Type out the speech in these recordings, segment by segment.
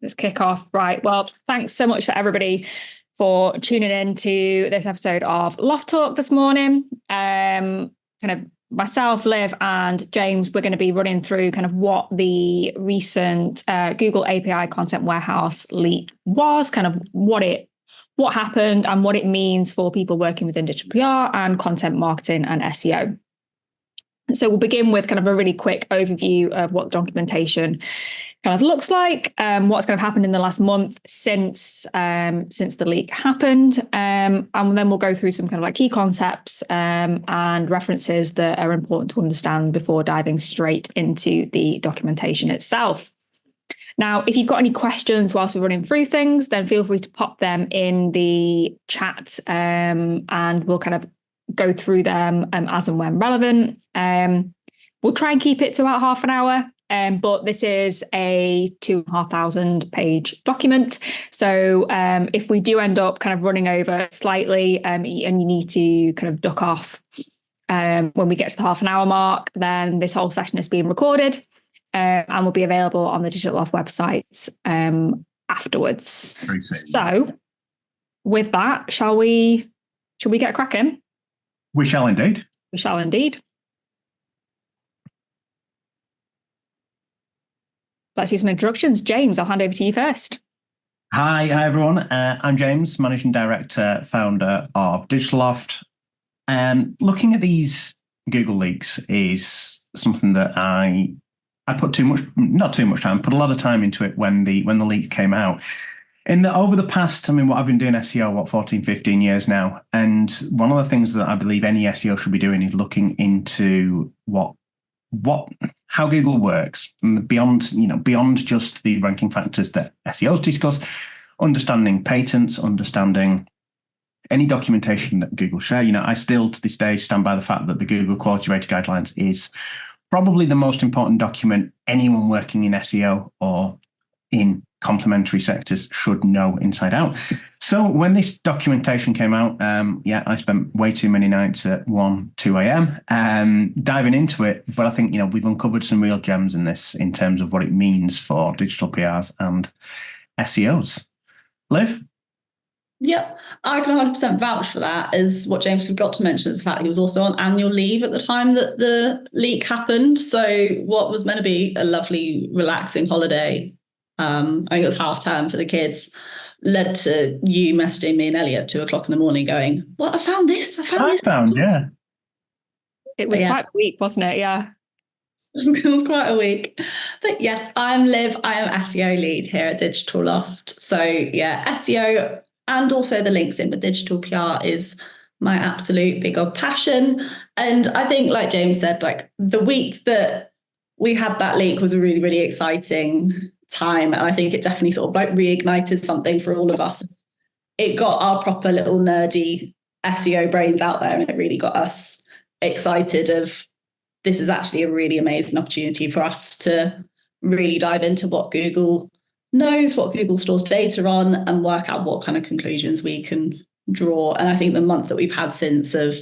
Let's kick off. Right. Well, thanks so much for everybody for tuning in to this episode of LoftTalk this morning. Kind of myself, Liv, and James, we're going to be running through kind of what the recent Google API Content Warehouse leak was, kind of what happened and what it means for people working within digital PR and content marketing and SEO. So we'll begin with kind of a really quick overview of what the documentation kind of looks like, what's kind of happened in the last month since the leak happened, and then we'll go through some kind of like key concepts and references that are important to understand before diving straight into the documentation itself. Now, if you've got any questions whilst we're running through things, then feel free to pop them in the chat, and we'll kind of go through them as and when relevant. We'll try and keep it to about half an hour. But this is a 2,500 page document. So if we do end up kind of running over slightly and you need to kind of duck off when we get to the half an hour mark, then this whole session is being recorded and will be available on the Digital Loft websites afterwards. So with that, shall we get cracking? We shall indeed. We shall indeed. Let's do some introductions. James, I'll hand over to you first. Hi everyone. I'm James, Managing Director, founder of Digital Loft. Looking at these Google leaks is something that I put not too much time, put a lot of time into it when the leak came out. Over the past, what I've been doing SEO, 14, 15 years now. And one of the things that I believe any SEO should be doing is looking into how Google works, and beyond just the ranking factors that SEOs discuss, understanding patents, understanding any documentation that Google share. I still to this day stand by the fact that the Google Quality Rating Guidelines is probably the most important document anyone working in SEO or in complementary sectors should know inside out. So when this documentation came out, I spent way too many nights at 1, 2 a.m. Diving into it. But I think, we've uncovered some real gems in this in terms of what it means for digital PRs and SEOs. Liv? Yep, I can 100% vouch for that. As what James forgot to mention is the fact he was also on annual leave at the time that the leak happened. So what was meant to be a lovely, relaxing holiday, I think it was half term for the kids, led to you messaging me and Elliot at 2 o'clock in the morning going, "What? I found this. Yeah. It was quite a week, wasn't it? Yeah. It was quite a week. But yes, I'm Liv. I am SEO lead here at Digital Loft. So yeah, SEO and also the links in with digital PR is my absolute big old passion. And I think, like James said, like the week that we had that leak was a really, really exciting time. And I think it definitely sort of like reignited something for all of us. It got our proper little nerdy SEO brains out there, and it really got us excited of this is actually a really amazing opportunity for us to really dive into what Google knows, what Google stores data on, and work out what kind of conclusions we can draw. And I think the month that we've had since of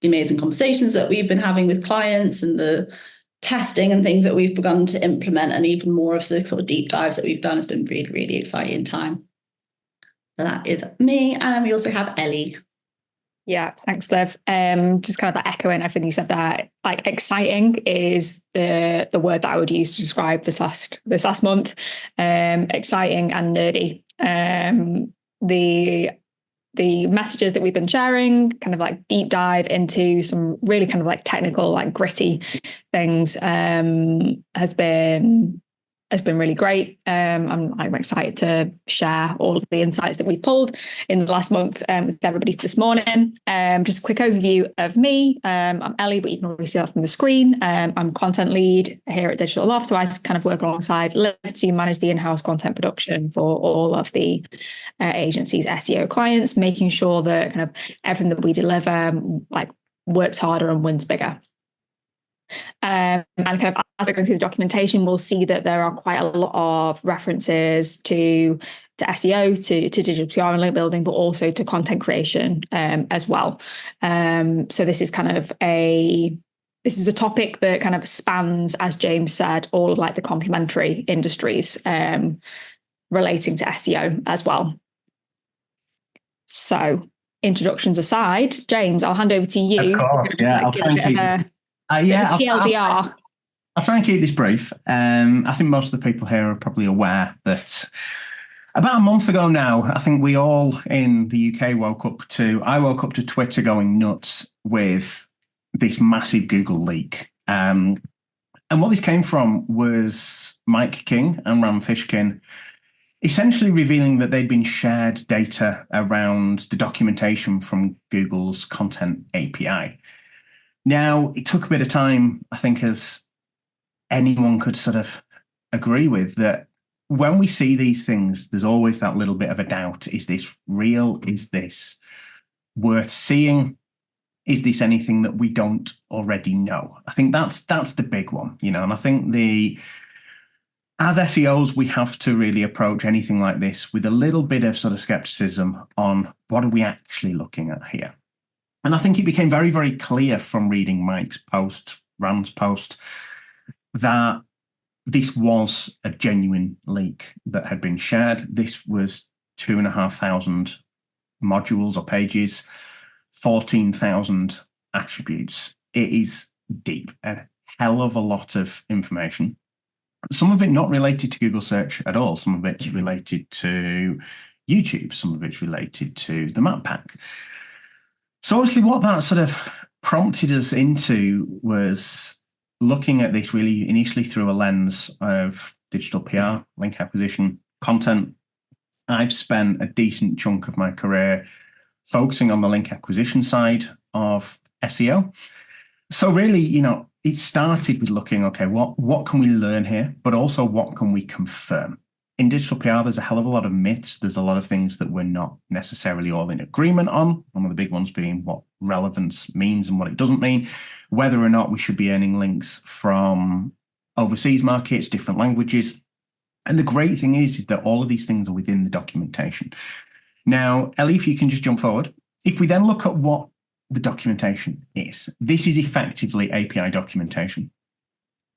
the amazing conversations that we've been having with clients and the testing and things that we've begun to implement, and even more of the sort of deep dives that we've done, has been really, really exciting time. So that is me. And then we also have Ellie. Yeah, thanks, Liv. Just kind of echoing everything you said there. Like, exciting is the word that I would use to describe this last month. Exciting and nerdy. The messages that we've been sharing, kind of like deep dive into some really kind of like technical, like gritty things, has been really great. I'm excited to share all of the insights that we pulled in the last month with everybody this morning. Just a quick overview of me. I'm Ellie, but you can already see that from the screen. I'm content lead here at Digital Loft, so I kind of work alongside Liv to manage the in-house content production for all of the agency's SEO clients, making sure that kind of everything that we deliver like works harder and wins bigger. And kind of as we're going through the documentation, we'll see that there are quite a lot of references to SEO, to digital PR and link building, but also to content creation as well. So this is a topic that kind of spans, as James said, all of like the complementary industries. relating to SEO as well. So, introductions aside, James, I'll hand over to you. Of course, yeah. I'll try and keep TLDR. I'll try and keep this brief. I think most of the people here are probably aware that about a month ago now, I think we all in the UK woke up to Twitter going nuts with this massive Google leak. And what this came from was Mike King and Ram Fishkin essentially revealing that they'd been shared data around the documentation from Google's Content API. Now, it took a bit of time, I think, as anyone could sort of agree with, that when we see these things, there's always that little bit of a doubt. Is this real? Is this worth seeing? Is this anything that we don't already know? I think that's the big one, and I think as SEOs, we have to really approach anything like this with a little bit of sort of skepticism on what are we actually looking at here. And I think it became very, very clear from reading Mike's post, Ram's post, that this was a genuine leak that had been shared. This was 2,500 modules or pages, 14,000 attributes. It is deep, a hell of a lot of information. Some of it not related to Google search at all. Some of it's related to YouTube. Some of it's related to the map pack. So obviously what that sort of prompted us into was looking at this really initially through a lens of digital PR, link acquisition, content. I've spent a decent chunk of my career focusing on the link acquisition side of SEO. So really, it started with looking, okay, what can we learn here, but also what can we confirm? In digital PR, there's a hell of a lot of myths. There's a lot of things that we're not necessarily all in agreement on. One of the big ones being what relevance means and what it doesn't mean, whether or not we should be earning links from overseas markets, different languages. And the great thing is that all of these things are within the documentation. Now, Ellie, if you can just jump forward. If we then look at what the documentation is, this is effectively API documentation.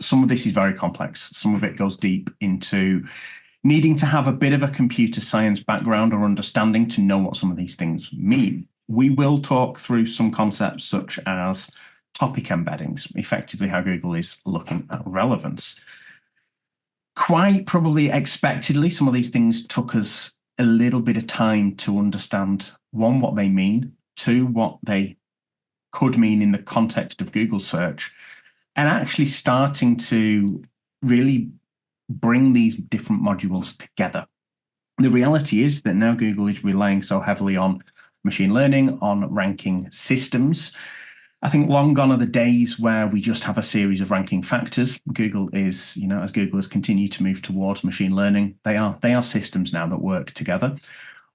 Some of this is very complex. Some of it goes deep into needing to have a bit of a computer science background or understanding to know what some of these things mean. We will talk through some concepts such as topic embeddings, effectively how Google is looking at relevance. Quite probably expectedly, some of these things took us a little bit of time to understand, one, what they mean, two, what they could mean in the context of Google search, and actually starting to really bring these different modules together. The reality is that now Google is relying so heavily on machine learning, on ranking systems. I think long gone are the days where we just have a series of ranking factors. Google is, as Google has continued to move towards machine learning, they are systems now that work together.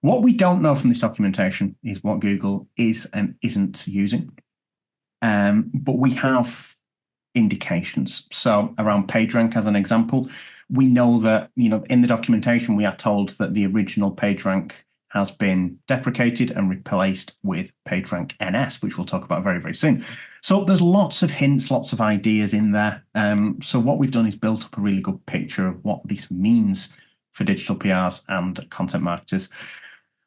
What we don't know from this documentation is what Google is and isn't using. But we have indications. So around PageRank, as an example, we know that, in the documentation, we are told that the original PageRank has been deprecated and replaced with PageRank NS, which we'll talk about very, very soon. So there's lots of hints, lots of ideas in there. So what we've done is built up a really good picture of what this means for digital PRs and content marketers,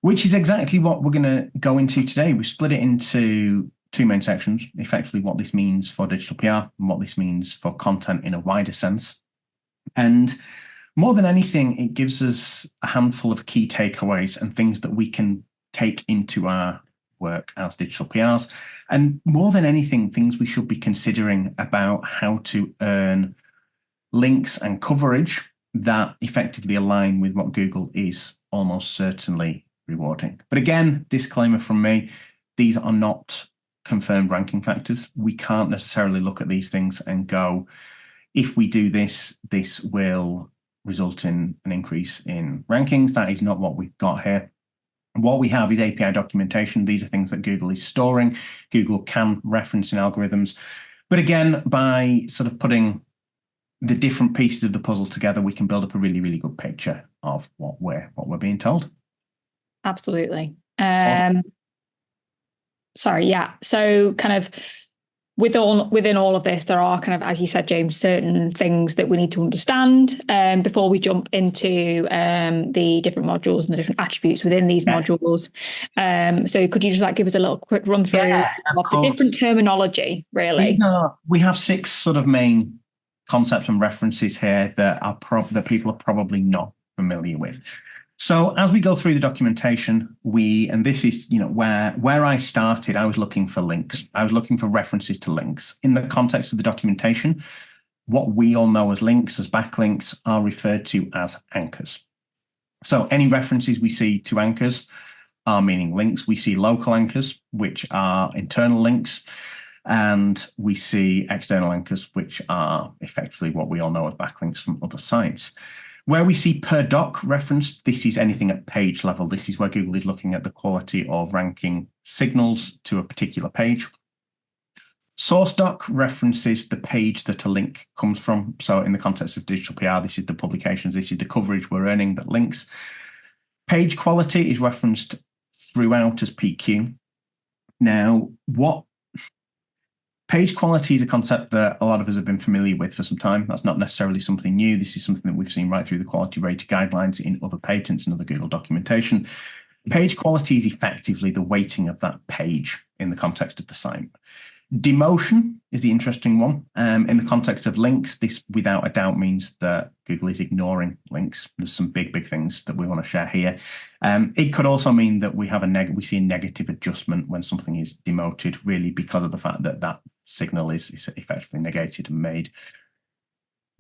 which is exactly what we're going to go into today. We split it into two main sections, effectively what this means for digital PR and what this means for content in a wider sense. And more than anything, it gives us a handful of key takeaways and things that we can take into our work as digital PRs. And more than anything, things we should be considering about how to earn links and coverage that effectively align with what Google is almost certainly rewarding. But again, disclaimer from me, these are not confirmed ranking factors. We can't necessarily look at these things and go, if we do this, this will result in an increase in rankings. That is not what we've got here. What we have is API documentation. These are things that Google is storing. Google can reference in algorithms. But again, by sort of putting the different pieces of the puzzle together, we can build up a really, really good picture of what we're being told. Absolutely. Sorry, yeah. So kind of within all of this, there are kind of, as you said, James, certain things that we need to understand before we jump into the different modules and the different attributes within these modules. So could you just like give us a little quick run through of the different terminology, really? We have 6 sort of main concepts and references here that that people are probably not familiar with. So as we go through the documentation, and this is, where I started, I was looking for links. I was looking for references to links. In the context of the documentation, what we all know as links, as backlinks, are referred to as anchors. So any references we see to anchors are meaning links. We see local anchors, which are internal links, and we see external anchors, which are effectively what we all know as backlinks from other sites. Where we see per doc referenced, this is anything at page level. This is where Google is looking at the quality of ranking signals to a particular page. Source doc references the page that a link comes from. So in the context of digital PR, this is the publications, this is the coverage we're earning that links. Page quality is referenced throughout as PQ. Now, page quality is a concept that a lot of us have been familiar with for some time. That's not necessarily something new. This is something that we've seen right through the quality rating guidelines in other patents and other Google documentation. Page quality is effectively the weighting of that page in the context of the site. Demotion is the interesting one. In the context of links, this without a doubt means that Google is ignoring links. There's some big things that we want to share here. It could also mean that we see a negative adjustment when something is demoted, really because of the fact that that signal is effectively negated and made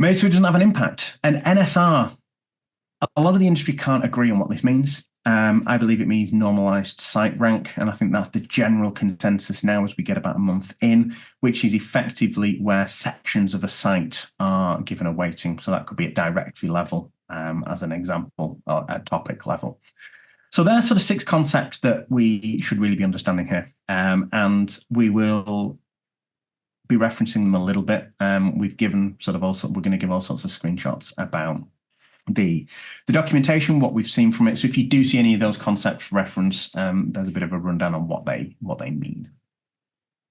so it doesn't have an impact. And NSR, a lot of the industry can't agree on what this means. I believe it means normalized site rank, and I think that's the general consensus now as we get about a month in, which is effectively where sections of a site are given a weighting. So that could be at directory level, as an example, or at topic level. So there are sort of 6 concepts that we should really be understanding here, and we will be referencing them a little bit. We're going to give all sorts of screenshots about the documentation, what we've seen from it. So if you do see any of those concepts referenced, there's a bit of a rundown on what they mean.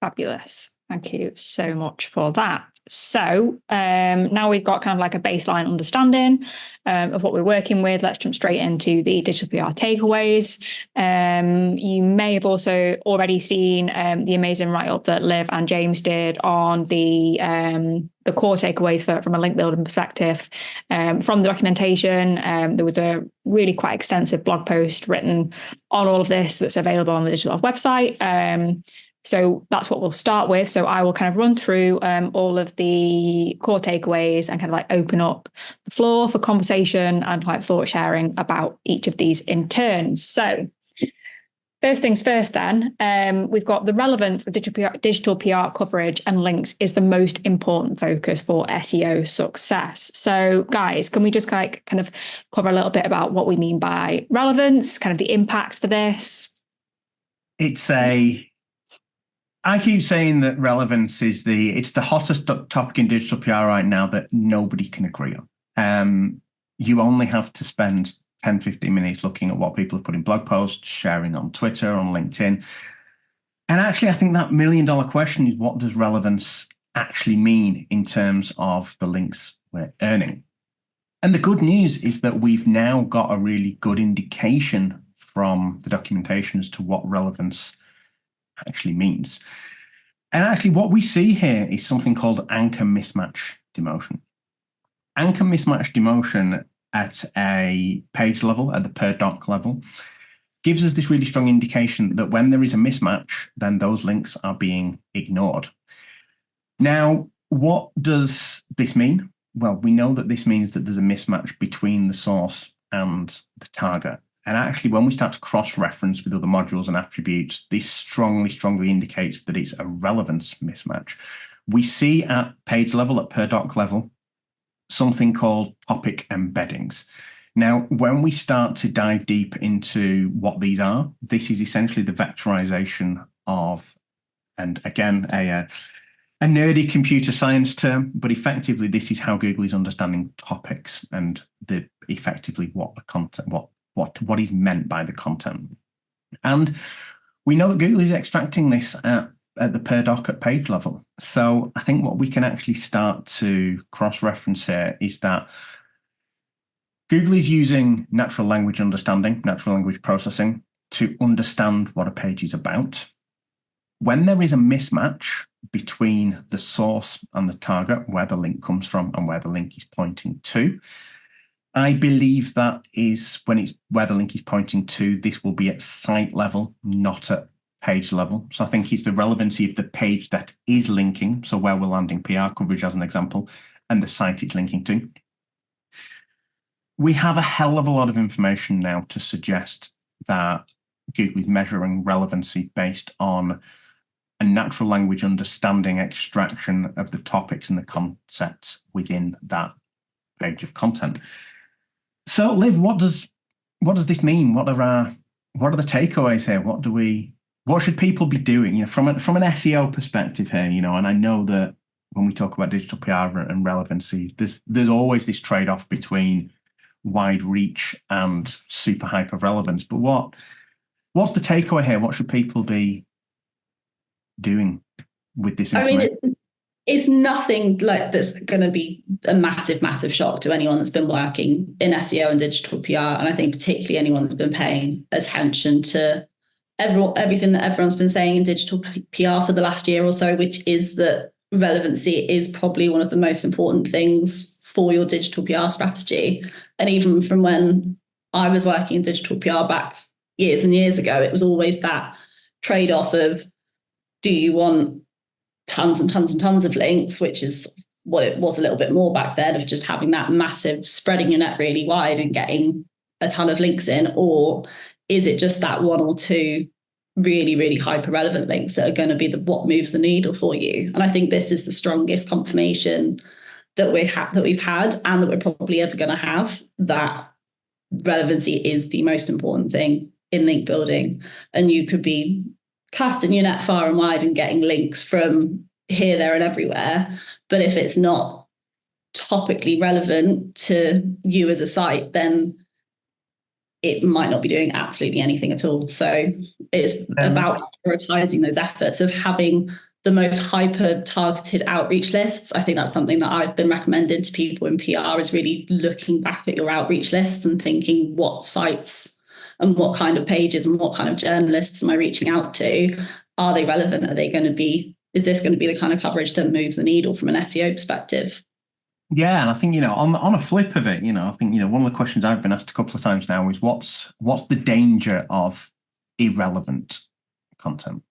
Fabulous. Thank you so much for that. So now we've got kind of like a baseline understanding of what we're working with. Let's jump straight into the digital PR takeaways. You may have also already seen the amazing write-up that Liv and James did on the core takeaways from a link building perspective. From the documentation, there was a really quite extensive blog post written on all of this that's available on the Digital Loft website. So that's what we'll start with. So I will kind of run through all of the core takeaways and kind of like open up the floor for conversation and like thought sharing about each of these in turn. So first things first then, we've got the relevance of digital PR coverage and links is the most important focus for SEO success. So guys, can we just kind of cover a little bit about what we mean by relevance, kind of the impacts for this? I keep saying that relevance is the hottest topic in digital PR right now that nobody can agree on. You only have to spend 10, 15 minutes looking at what people have put in blog posts, sharing on Twitter, on LinkedIn. And actually, I think that $1 million question is, what does relevance actually mean in terms of the links we're earning? And the good news is that we've now got a really good indication from the documentation as to what relevance actually means. And actually what we see here is something called anchor mismatch demotion. Anchor mismatch demotion at a page level, at the per doc level, gives us this really strong indication that when there is a mismatch, then those links are being ignored. Now, what does this mean? Well, we know that this means that there's a mismatch between the source and the target. And actually, when we start to cross-reference with other modules and attributes, this strongly indicates that it's a relevance mismatch. We see at page level, at per doc level, something called topic embeddings. Now, when we start to dive deep into what these are, this is essentially the vectorization of, and again, a nerdy computer science term, but effectively, this is how Google is understanding topics and effectively what the content, what is meant by the content. And we know that Google is extracting this at at the per doc at page level. So I think what we can actually start to cross-reference here is that Google is using natural language understanding, natural language processing to understand what a page is about. When there is a mismatch between the source and the target, where the link comes from and where the link is pointing to, I believe that is when it's where the link is pointing to, this will be at site level, not at page level. So I think it's the relevancy of the page that is linking, so where we're landing PR coverage as an example, and the site it's linking to. We have a hell of a lot of information now to suggest that Google is measuring relevancy based on a natural language understanding extraction of the topics and the concepts within that page of content. So, Liv, what does this mean? What are the takeaways here? What should people be doing? You know, from an SEO perspective here, you know, and I know that when we talk about digital PR and relevancy, there's always this trade-off between wide reach and super hyper relevance. But what's the takeaway here? What should people be doing with this information? I mean, it's nothing like that's going to be a massive shock to anyone that's been working in SEO and digital PR. And I think particularly anyone that's been paying attention to everything that everyone's been saying in digital PR for the last year or so, which is that relevancy is probably one of the most important things for your digital PR strategy. And even from when I was working in digital PR back years and years ago, it was always that trade-off of, do you want tons and tons and tons of links, which is what it was a little bit more back then, of just having that massive, spreading your net really wide and getting a ton of links in? Or is it just that one or two really hyper relevant links that are going to be what moves the needle for you? And I think this is the strongest confirmation that we've had and that we're probably ever going to have, that relevancy is the most important thing in link building. And you could be casting your net far and wide and getting links from here, there, and everywhere, but if it's not topically relevant to you as a site, then it might not be doing absolutely anything at all. So it's about prioritizing those efforts of having the most hyper targeted outreach lists. I think that's something that I've been recommending to people in PR, is really looking back at your outreach lists and thinking, what sites and what kind of pages and what kind of journalists am I reaching out to? Are they relevant? Is this going to be the kind of coverage that moves the needle from an SEO perspective? Yeah, and I think, you know, on a flip of it, you know, I think, you know, one of the questions I've been asked a couple of times now is what's the danger of irrelevant content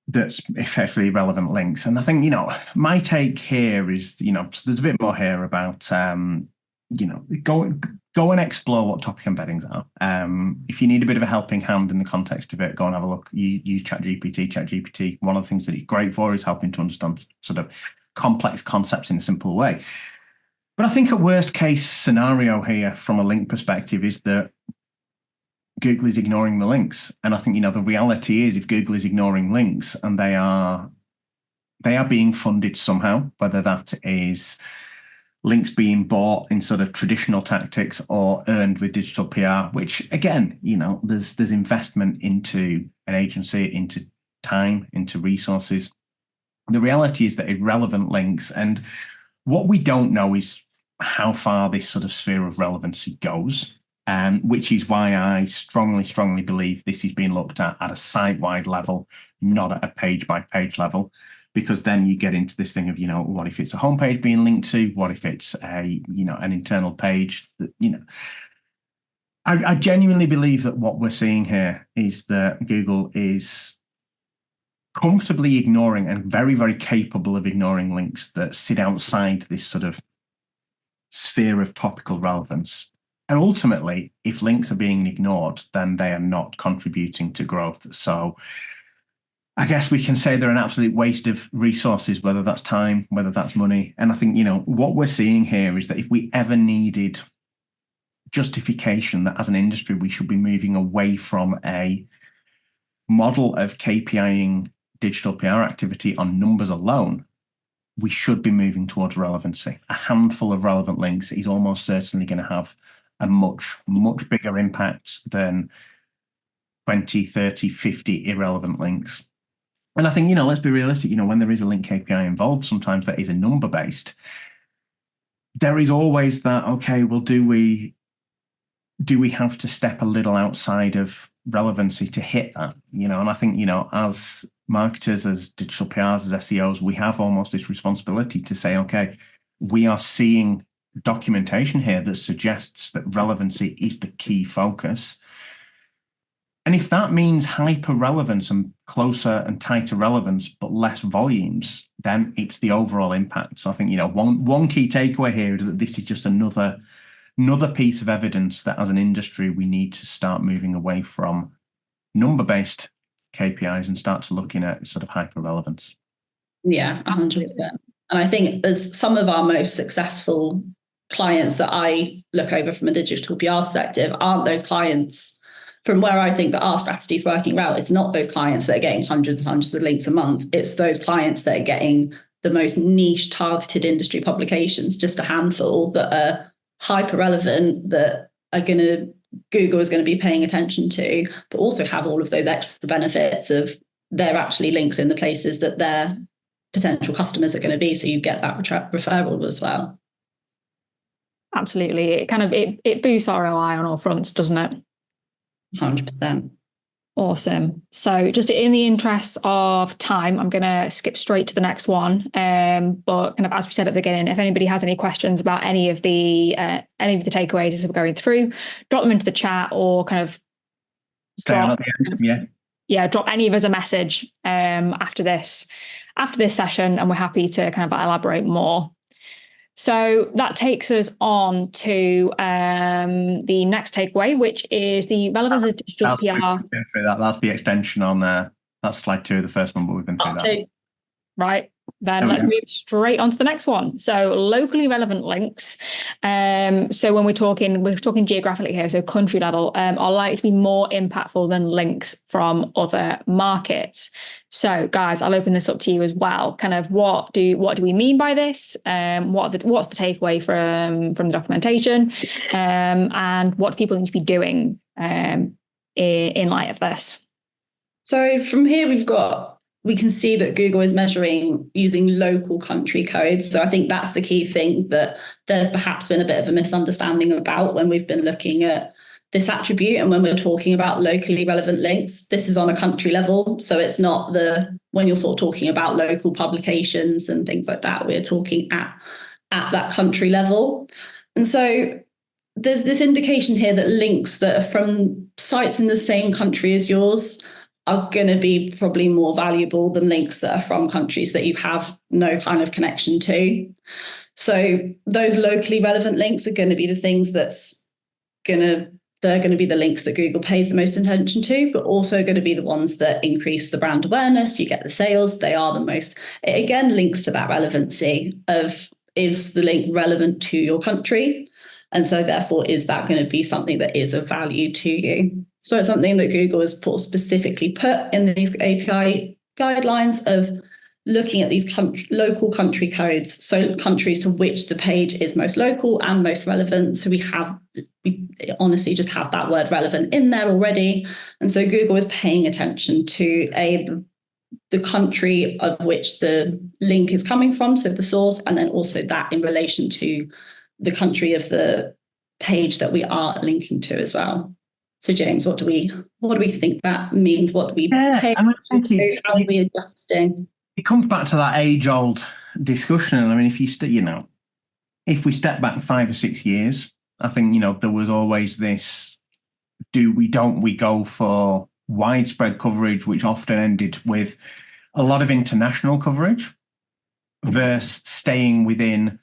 that's effectively irrelevant links? And I think, you know, my take here is, you know, so there's a bit more here about, you know, go and explore what topic embeddings are. If you need a bit of a helping hand in the context of it, go and have a look. You use ChatGPT. One of the things that it's great for is helping to understand sort of complex concepts in a simple way. But I think a worst case scenario here from a link perspective is that Google is ignoring the links. And I think, you know, the reality is, if Google is ignoring links and they are being funded somehow, whether that is links being bought in sort of traditional tactics or earned with digital PR, which again, you know, there's investment into an agency, into time, into resources. The reality is that irrelevant links, and what we don't know is how far this sort of sphere of relevancy goes, which is why I strongly believe this is being looked at a site-wide level, not at a page-by-page level. Because then you get into this thing of, you know, what if it's a homepage being linked to? What if it's an internal page? You know, I genuinely believe that what we're seeing here is that Google is comfortably ignoring and very capable of ignoring links that sit outside this sort of sphere of topical relevance. And ultimately, if links are being ignored, then they are not contributing to growth. So I guess we can say they're an absolute waste of resources, whether that's time, whether that's money. And I think, you know, what we're seeing here is that if we ever needed justification that as an industry we should be moving away from a model of KPIing digital PR activity on numbers alone, we should be moving towards relevancy. A handful of relevant links is almost certainly going to have a much bigger impact than 20, 30, 50 irrelevant links. And I think, let's be realistic, when there is a link KPI involved, sometimes that is a number based. There is always that, okay, well, do we have to step a little outside of relevancy to hit that? And I think, as marketers, as digital PRs, as SEOs, we have almost this responsibility to say, okay, we are seeing documentation here that suggests that relevancy is the key focus. And if that means hyper relevance and closer and tighter relevance, but less volumes, then it's the overall impact. So I think, one key takeaway here is that this is just another piece of evidence that as an industry, we need to start moving away from number-based KPIs and start to looking at sort of hyper relevance. Yeah, 100%. And I think as some of our most successful clients that I look over from a digital PR perspective aren't those clients from where I think that our strategy is working well. It's not those clients that are getting hundreds and hundreds of links a month. It's those clients that are getting the most niche targeted industry publications, just a handful that are hyper relevant, that are Google is going to be paying attention to, but also have all of those extra benefits of they're actually links in the places that their potential customers are going to be. So you get that referral as well. Absolutely. It boosts ROI on all fronts, doesn't it? 100%. Awesome. So just in the interest of time, I'm going to skip straight to the next one. But kind of as we said at the beginning, if anybody has any questions about any of the takeaways as we're going through, drop them into the chat or kind of drop any of us a message after this session, and we're happy to kind of elaborate more. So that takes us on to the next takeaway, which is the relevance of digital PR. That's the extension on that's slide 2 of the first one, but we've been through that. Right. Then let's move straight on to the next one. So locally relevant links. So when we're talking geographically here, so country level, are likely to be more impactful than links from other markets. So guys, I'll open this up to you as well. Kind of what do we mean by this? What's the takeaway from the documentation? And what do people need to be doing in light of this? So from here we can see that Google is measuring using local country codes. So I think that's the key thing that there's perhaps been a bit of a misunderstanding about when we've been looking at this attribute. And when we're talking about locally relevant links, this is on a country level. So it's not when you're sort of talking about local publications and things like that, we're talking at that country level. And so there's this indication here that links that are from sites in the same country as yours are going to be probably more valuable than links that are from countries that you have no kind of connection to. So those locally relevant links are going to be the things they're going to be the links that Google pays the most attention to, but also going to be the ones that increase the brand awareness. You get the sales. They are the most, it again links to that relevancy of, is the link relevant to your country? And so therefore, is that going to be something that is of value to you? So it's something that Google has specifically put in these API guidelines of looking at these local country codes, so countries to which the page is most local and most relevant. So we honestly just have that word relevant in there already. And so Google is paying attention to the country of which the link is coming from, so the source, and then also that in relation to the country of the page that we are linking to as well. So James, what do we think that means? What do we pay? I think how are we adjusting? It comes back to that age-old discussion. I mean, if we step back 5 or 6 years, I think there was always this: do we, don't we go for widespread coverage, which often ended with a lot of international coverage, versus staying within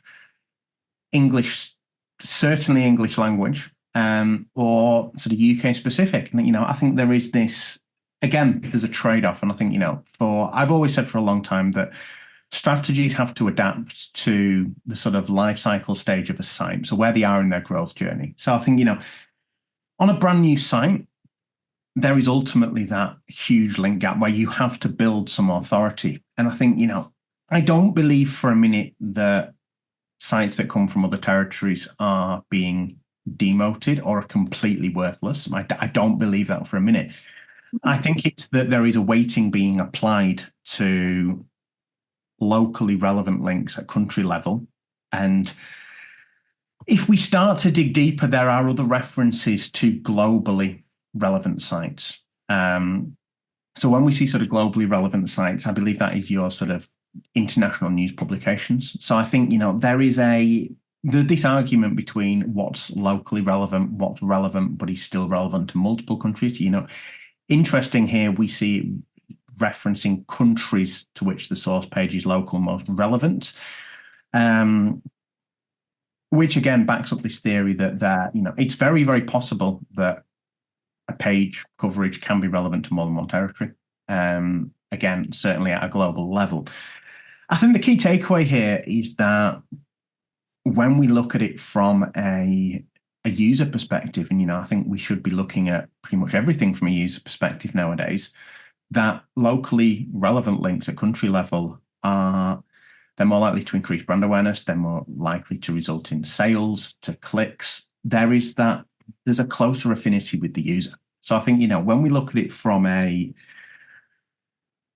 English, certainly English language, or sort of UK specific. And I think there is this, again, there's a trade-off. And I think, I've always said for a long time that strategies have to adapt to the sort of life cycle stage of a site, so where they are in their growth journey. So I think, on a brand new site, there is ultimately that huge link gap where you have to build some authority. And I think, I don't believe for a minute that sites that come from other territories are being demoted or are completely worthless. I don't believe that for a minute. I think it's that there is a weighting being applied to locally relevant links at country level. And if we start to dig deeper, there are other references to globally relevant sites. So when we see sort of globally relevant sites, I believe that is your sort of international news publications. So I think, there is this argument between what's locally relevant, what's relevant, but is still relevant to multiple countries. Interesting here, we see referencing countries to which the source page is local most relevant, which again backs up this theory that it's very, very possible that a page coverage can be relevant to more than one territory. Again, certainly at a global level. I think the key takeaway here is that when we look at it from a user perspective, and I think we should be looking at pretty much everything from a user perspective nowadays, that locally relevant links at country level they're more likely to increase brand awareness, they're more likely to result in sales, to clicks. There's a closer affinity with the user. So I think, when we look at it from a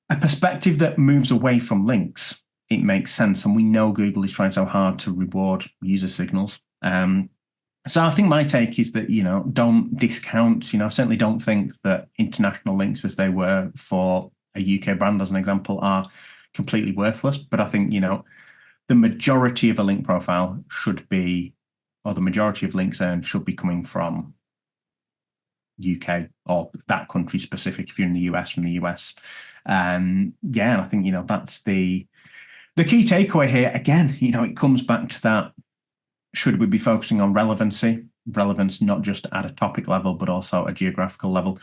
perspective that moves away from links, it makes sense. And we know Google is trying so hard to reward user signals. So I think my take is that, don't discount, certainly don't think that international links as they were for a UK brand, as an example, are completely worthless. But I think, the majority of a link profile should be, or the majority of links earned should be coming from UK or that country specific, if you're in the US, from the US. And I think, that's the key takeaway here. Again, it comes back to that. Should we be focusing on relevancy? Relevance, not just at a topic level, but also a geographical level.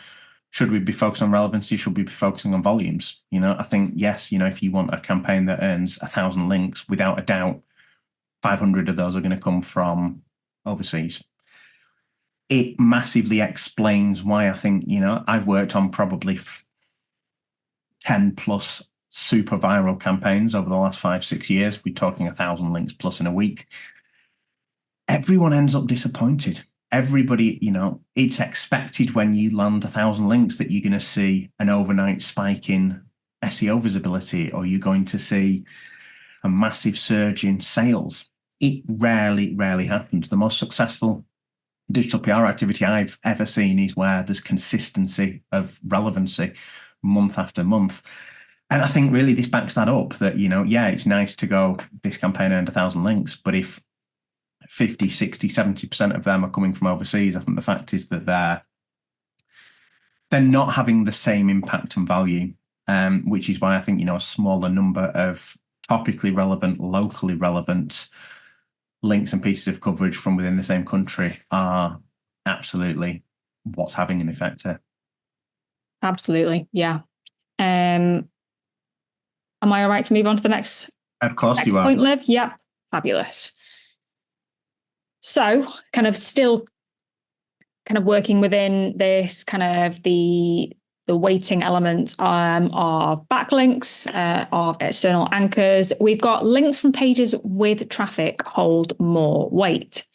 Should we be focusing on relevancy? Should we be focusing on volumes? I think, yes, if you want a campaign that earns 1,000 links, without a doubt, 500 of those are going to come from overseas. It massively explains why I think, I've worked on probably 10 plus super viral campaigns over the last 5-6 years. We're talking 1,000 links plus in a week. Everyone ends up disappointed. Everybody, it's expected when you land 1,000 links that you're going to see an overnight spike in SEO visibility, or you're going to see a massive surge in sales. It rarely happens. The most successful digital PR activity I've ever seen is where there's consistency of relevancy month after month. And I think really this backs that up, that, it's nice to go, this campaign earned 1,000 links, but if 50, 60, 70% of them are coming from overseas, I think the fact is that they're not having the same impact and value, which is why I think, a smaller number of topically relevant, locally relevant links and pieces of coverage from within the same country are absolutely what's having an effect here. Absolutely, yeah. Am I all right to move on to the next? Of course you are. Point, Liv? Yep, fabulous. So kind of still kind of working within this kind of the weighting element of backlinks, of external anchors. We've got links from pages with traffic hold more weight.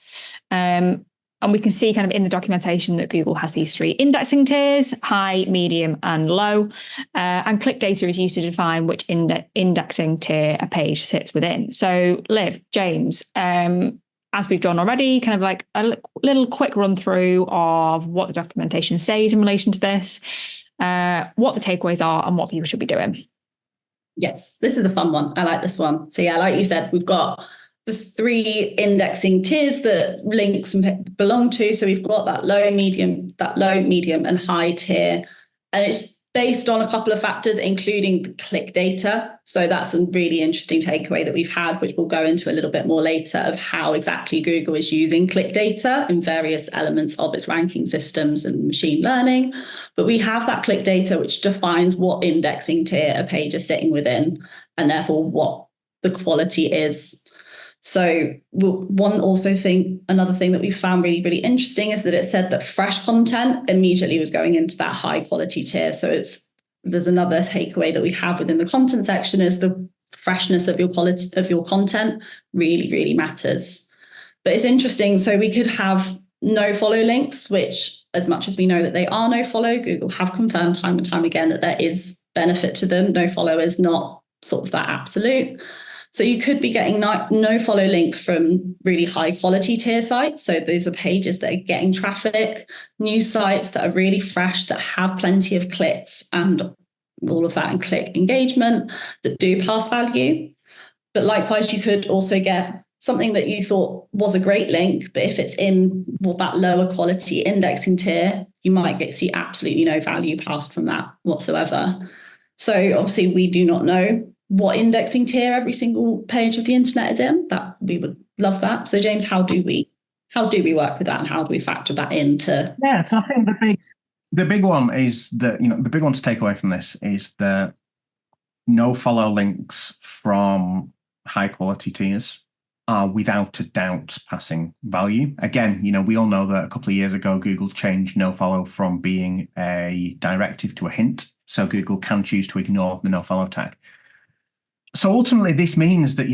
And we can see kind of in the documentation that Google has these 3 indexing tiers: high, medium, and low. And click data is used to define which indexing tier a page sits within. So Liv, James, as we've done already, kind of like a little quick run through of what the documentation says in relation to this, what the takeaways are, and what people should be doing. Yes, this is a fun one. I like this one. So yeah, like you said, we've got the 3 indexing tiers that links belong to. So we've got that low, medium, and high tier. And it's based on a couple of factors, including the click data. So that's a really interesting takeaway that we've had, which we'll go into a little bit more later, of how exactly Google is using click data in various elements of its ranking systems and machine learning. But we have that click data, which defines what indexing tier a page is sitting within, and therefore what the quality is. So another thing that we found really, really interesting is that it said that fresh content immediately was going into that high quality tier. So there's another takeaway that we have within the content section, is the freshness of your quality of your content really, really matters. But it's interesting. So we could have no follow links, which, as much as we know that they are no follow, Google have confirmed time and time again that there is benefit to them. No follow is not sort of that absolute. So you could be getting no follow links from really high quality tier sites. So those are pages that are getting traffic, news sites that are really fresh, that have plenty of clicks and all of that, and click engagement, that do pass value. But likewise, you could also get something that you thought was a great link, but if it's in that lower quality indexing tier, you might see absolutely no value passed from that whatsoever. So obviously we do not know what indexing tier every single page of the internet is in. That we would love that. So James, how do we work with that, and how do we factor that into? Yeah, so I think the big one is that, the big one to take away from this is that no follow links from high quality tiers are without a doubt passing value. Again, we all know that a couple of years ago, Google changed no follow from being a directive to a hint. So Google can choose to ignore the no follow tag. So ultimately, this means that,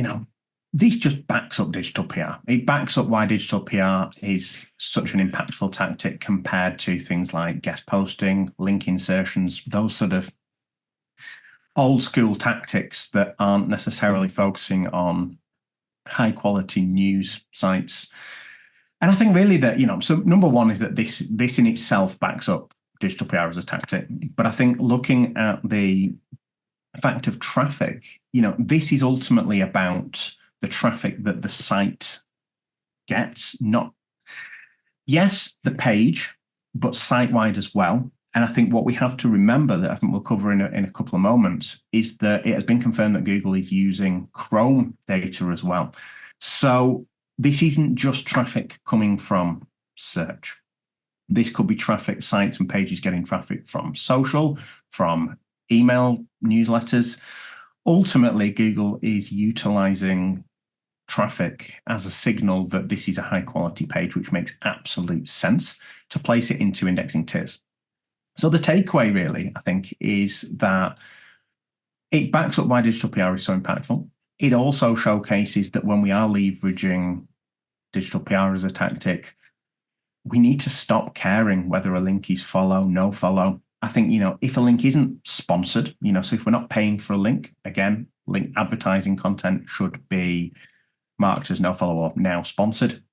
this just backs up digital PR. It backs up why digital PR is such an impactful tactic compared to things like guest posting, link insertions, those sort of old school tactics that aren't necessarily focusing on high quality news sites. And I think really that, so number one is that this in itself backs up digital PR as a tactic. But I think looking at the fact of traffic, this is ultimately about the traffic that the site gets, not, yes, the page, but site-wide as well. And I think what we have to remember, that I think we'll cover in a couple of moments, is that it has been confirmed that Google is using Chrome data as well. So this isn't just traffic coming from search. This could be traffic, sites and pages getting traffic from social, from email, newsletters. Ultimately, Google is utilizing traffic as a signal that this is a high quality page, which makes absolute sense to place it into indexing tiers. So the takeaway really, I think, is that it backs up why digital PR is so impactful. It also showcases that when we are leveraging digital PR as a tactic, we need to stop caring whether a link is follow, no follow. I think, if a link isn't sponsored, so if we're not paying for a link, again, link advertising content should be marked as no follow or now sponsored.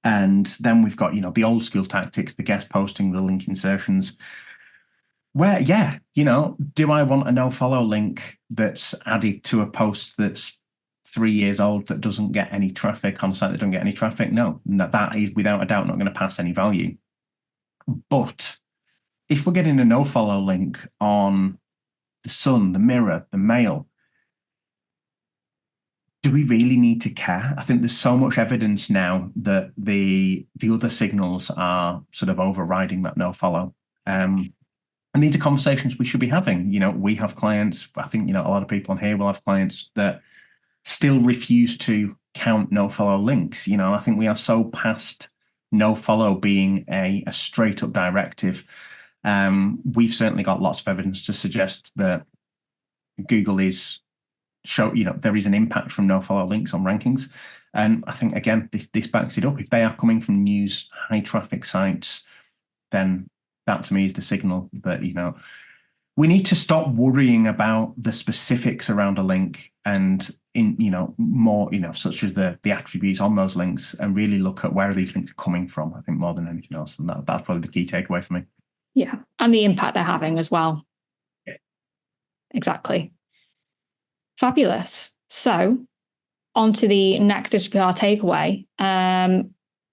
And then we've got, the old school tactics, the guest posting, the link insertions, where, do I want a no follow link that's added to a post that's 3 years old that doesn't get any traffic, on a site that doesn't get any traffic? No, that is without a doubt not going to pass any value. But if we're getting a no follow link on the Sun, the Mirror, the Mail, do we really need to care? I think there's so much evidence now that the other signals are sort of overriding that no follow. And these are conversations we should be having. We have clients, I think, a lot of people on here will have clients that still refuse to count no follow links. I think we are so past no follow being a straight up directive. We've certainly got lots of evidence to suggest that Google is there is an impact from no follow links on rankings. And I think, again, this backs it up. If they are coming from news, high traffic sites, then that to me is the signal that, we need to stop worrying about the specifics around a link and more, such as the attributes on those links, and really look at where these links are coming from, I think, more than anything else. And that's probably the key takeaway for me. Yeah. And the impact they're having as well. Yeah. Exactly. Fabulous. So on to the next digital PR takeaway.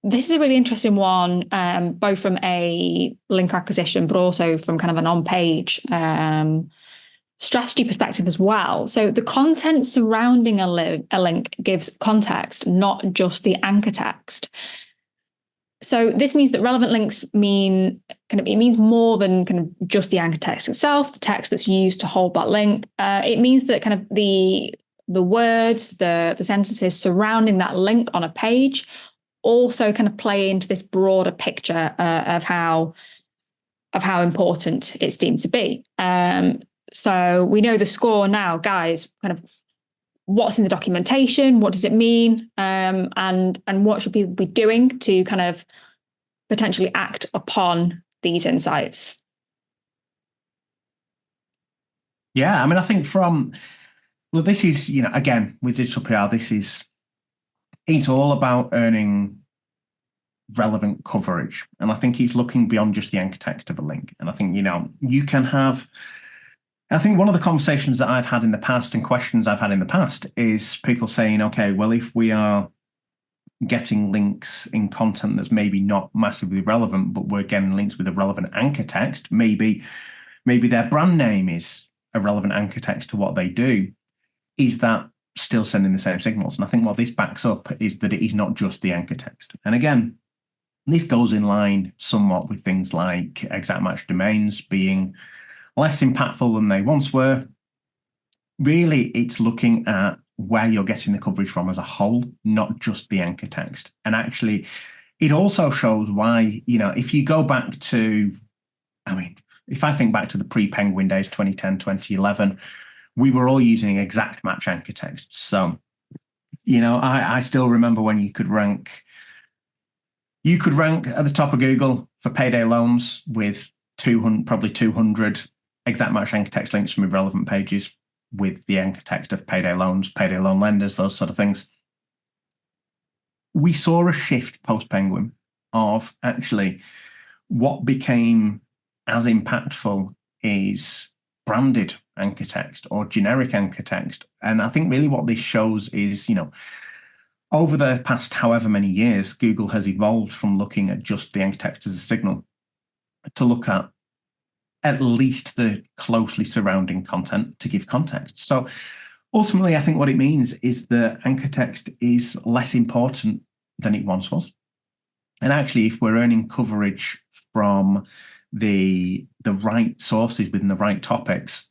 This is a really interesting one, both from a link acquisition, but also from kind of an on-page strategy perspective as well. So the content surrounding a link gives context, not just the anchor text. So this means that relevant links means more than kind of just the anchor text itself, the text that's used to hold that link. It means that kind of the words, the sentences surrounding that link on a page also kind of play into this broader picture of how important it's deemed to be. So we know the score now, guys, kind of what's in the documentation, what does it mean, and what should people be doing to kind of potentially act upon these insights? Yeah, I mean, I think this is, again, with digital PR, it's all about earning relevant coverage. And I think he's looking beyond just the anchor text of a link. And I think, I think one of the conversations that I've had in the past and questions I've had in the past is people saying, okay, well, if we are getting links in content that's maybe not massively relevant, but we're getting links with a relevant anchor text, maybe their brand name is a relevant anchor text to what they do, is that still sending the same signals? And I think what this backs up is that it is not just the anchor text. And again, this goes in line somewhat with things like exact match domains being less impactful than they once were. Really, it's looking at where you're getting the coverage from as a whole, not just the anchor text. And actually, it also shows why, if you go back to, if I think back to the pre-Penguin days, 2010, 2011, we were all using exact match anchor text. So, I still remember when you could rank at the top of Google for payday loans with 200 exact match anchor text links from irrelevant pages with the anchor text of payday loans, payday loan lenders, those sort of things. We saw a shift post-Penguin of actually what became as impactful is branded anchor text or generic anchor text. And I think really what this shows is, over the past however many years, Google has evolved from looking at just the anchor text as a signal to look at least the closely surrounding content to give context. So ultimately, I think what it means is that anchor text is less important than it once was. And actually, if we're earning coverage from the right sources within the right topics,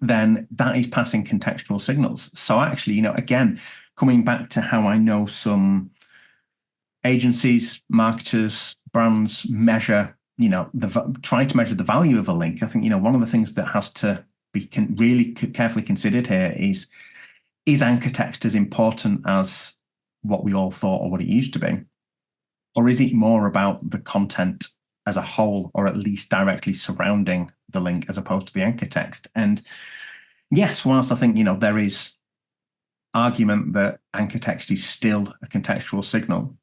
then that is passing contextual signals. So actually, again, coming back to how I know some agencies, marketers, brands measure, try to measure the value of a link. I think, one of the things that has to be really carefully considered here is anchor text as important as what we all thought or what it used to be? Or is it more about the content as a whole, or at least directly surrounding the link as opposed to the anchor text? And yes, whilst I think, there is argument that anchor text is still a contextual signal,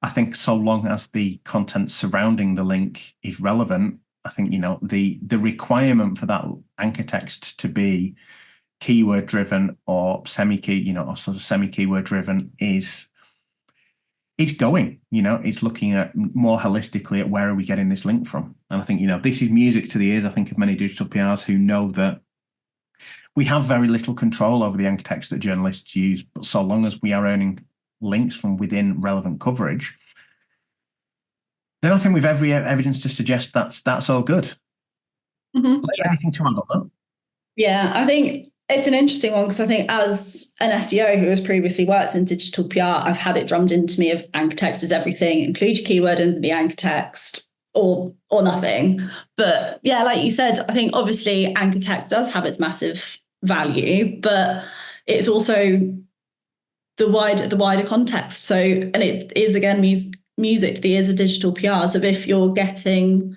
I think so long as the content surrounding the link is relevant, I think, the requirement for that anchor text to be keyword driven or semi-key, or sort of semi-keyword driven it's going, it's looking at more holistically at where are we getting this link from. And I think, this is music to the ears, I think, of many digital PRs who know that we have very little control over the anchor text that journalists use, but so long as we are earning links from within relevant coverage, then I think we've every evidence to suggest that's all good. Mm-hmm. Anything to add on that? Yeah, I think it's an interesting one because I think as an SEO who has previously worked in digital PR, I've had it drummed into me of anchor text is everything, include your keyword in the anchor text or nothing. But yeah, like you said, I think obviously anchor text does have its massive value, but it's also the wider context. So, and it is again music to the ears of digital PRs of if you're getting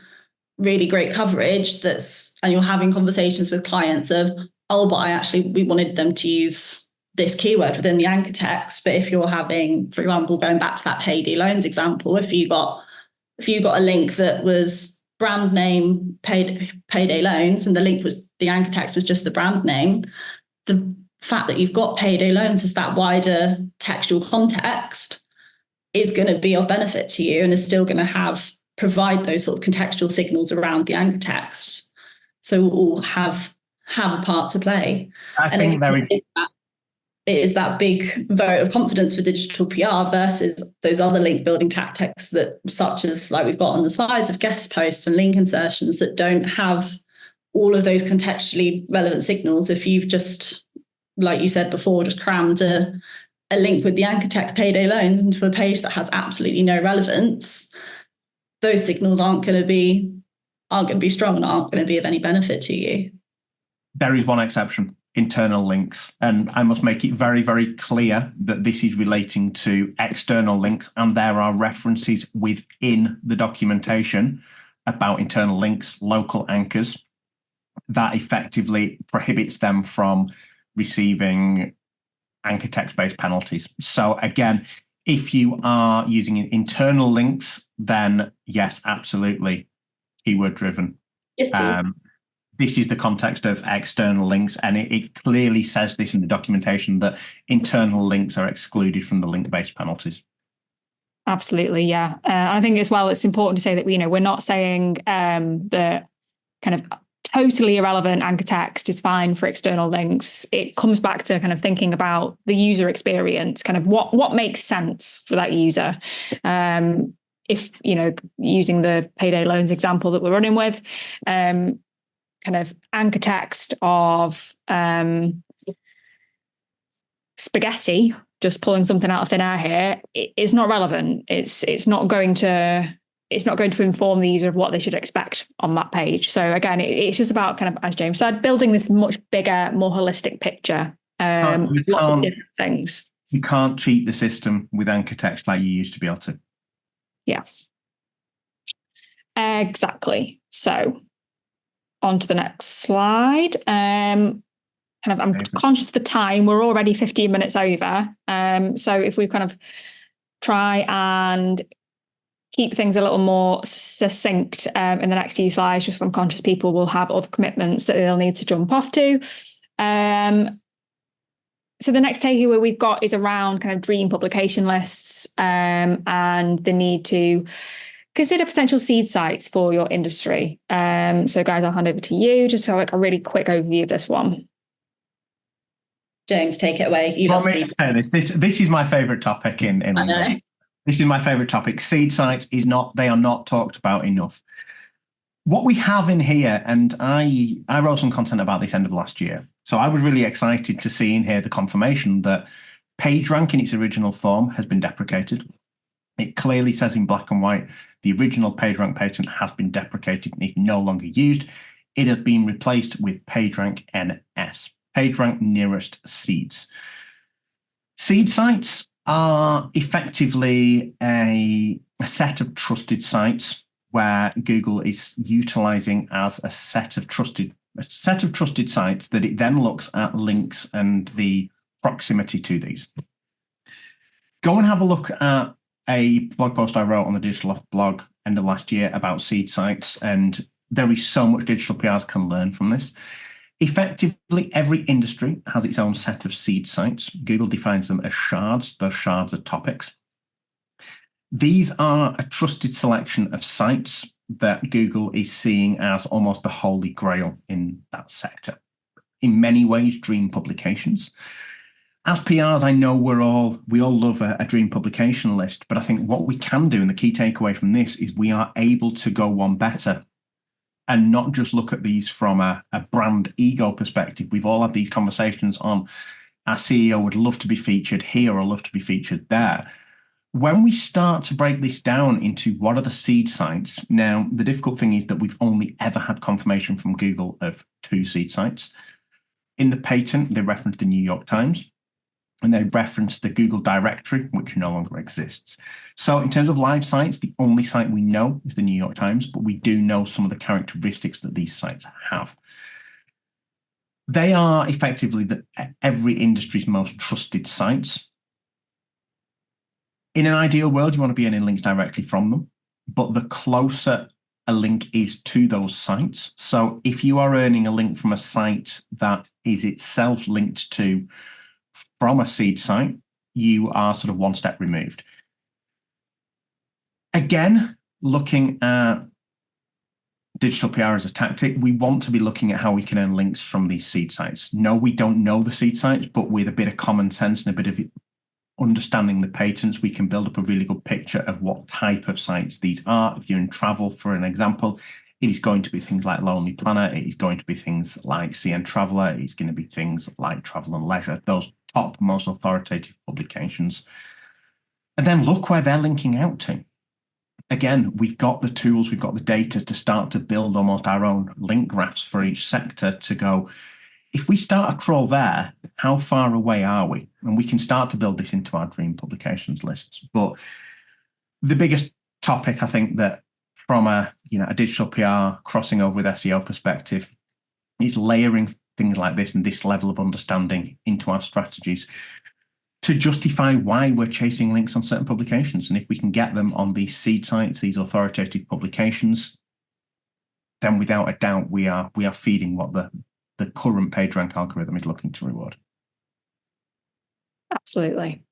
really great coverage and you're having conversations with clients of, oh, but we wanted them to use this keyword within the anchor text. But if you're having, for example, going back to that payday loans example, if you got a link that was brand name payday loans and the anchor text was just the brand name, the fact that you've got payday loans as that wider textual context is going to be of benefit to you and is still going to provide those sort of contextual signals around the anchor text. So we'll all have a part to play. I think it is that big vote of confidence for digital PR versus those other link building tactics such as like we've got on the slides of guest posts and link insertions that don't have all of those contextually relevant signals. If you've just, like you said before, just crammed a link with the anchor text payday loans into a page that has absolutely no relevance, those signals aren't going to be strong and aren't going to be of any benefit to you. There is one exception, internal links. And I must make it very, very clear that this is relating to external links, and there are references within the documentation about internal links, local anchors, that effectively prohibits them from receiving anchor text-based penalties. So again, if you are using internal links, then yes, absolutely, keyword driven. This is the context of external links, and it clearly says this in the documentation that internal links are excluded from the link-based penalties. Absolutely, yeah. I think as well, it's important to say that we're not saying that kind of totally irrelevant anchor text is fine for external links. It comes back to kind of thinking about the user experience, kind of what makes sense for that user. If using the payday loans example that we're running with, kind of anchor text of spaghetti, just pulling something out of thin air here, it's not relevant. It's not going to inform the user of what they should expect on that page. So again, it's just about kind of, as James said, building this much bigger, more holistic picture. Lots of different things. You can't cheat the system with anchor text like you used to be able to. Yeah. Exactly. So on to the next slide. I'm conscious of the time. We're already 15 minutes over. So if we kind of try and keep things a little more succinct in the next few slides, just I'm conscious people will have other commitments that they'll need to jump off to. So the next takeaway we've got is around kind of dream publication lists and the need to consider potential seed sites for your industry. So guys, I'll hand over to you just to like a really quick overview of this one. James, take it away. You love seed. This is my favourite topic in Lingo. This is my favourite topic. Seed sites they are not talked about enough. What we have in here, and I wrote some content about this end of last year. So I was really excited to see in here the confirmation that PageRank in its original form has been deprecated. It clearly says in black and white, the original PageRank patent has been deprecated and is no longer used. It has been replaced with PageRank NS, PageRank Nearest Seeds. Seed sites are effectively a set of trusted sites where Google is utilizing as a set of trusted sites that it then looks at links and the proximity to these. Go and have a look at a blog post I wrote on the Digital Loft blog end of last year about seed sites, and there is so much digital PRs can learn from this. Effectively, every industry has its own set of seed sites. Google defines them as shards. Those shards are topics. These are a trusted selection of sites that Google is seeing as almost the holy grail in that sector. In many ways, dream publications. As PRs, I know we all love a dream publication list, but I think what we can do, and the key takeaway from this, is we are able to go one better and not just look at these from a brand ego perspective. We've all had these conversations on our CEO would love to be featured here or love to be featured there. When we start to break this down into what are the seed sites, now the difficult thing is that we've only ever had confirmation from Google of 2 seed sites. In the patent, they referenced the New York Times, and they referenced the Google directory, which no longer exists. So in terms of live sites, the only site we know is the New York Times, but we do know some of the characteristics that these sites have. They are effectively every industry's most trusted sites. In an ideal world, you want to be earning links directly from them, but the closer a link is to those sites. So if you are earning a link from a site that is itself linked to from a seed site, you are sort of one step removed. Again, looking at digital PR as a tactic, we want to be looking at how we can earn links from these seed sites. No, we don't know the seed sites, but with a bit of common sense and a bit of understanding the patents, we can build up a really good picture of what type of sites these are. If you're in travel, for an example, it is going to be things like Lonely Planner. It is going to be things like CN Traveller. It's going to be things like Travel and Leisure, those top, most authoritative publications. And then look where they're linking out to. Again, we've got the tools, we've got the data to start to build almost our own link graphs for each sector to go, if we start a crawl there, how far away are we? And we can start to build this into our dream publications lists. But the biggest topic, I think, that from a digital PR crossing over with SEO perspective is layering things like this and this level of understanding into our strategies to justify why we're chasing links on certain publications. And if we can get them on these seed sites, these authoritative publications, then without a doubt, we are feeding what the current PageRank algorithm is looking to reward. Absolutely.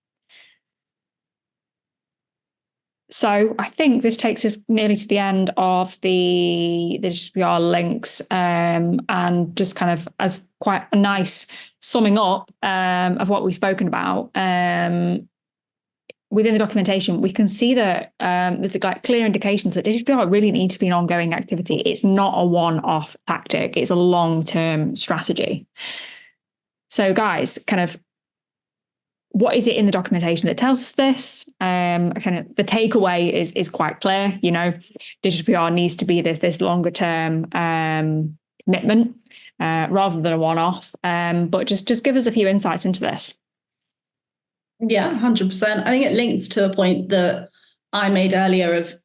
So I think this takes us nearly to the end of the digital PR links, and just kind of as quite a nice summing up of what we've spoken about. Within the documentation, we can see that there's like clear indications that digital PR really needs to be an ongoing activity. It's not a one-off tactic. It's a long-term strategy. So guys, kind of, what is it in the documentation that tells us this? Kind of the takeaway is quite clear. Digital PR needs to be this longer term commitment rather than a one-off. But just give us a few insights into this. Yeah, 100%. I think it links to a point that I made earlier of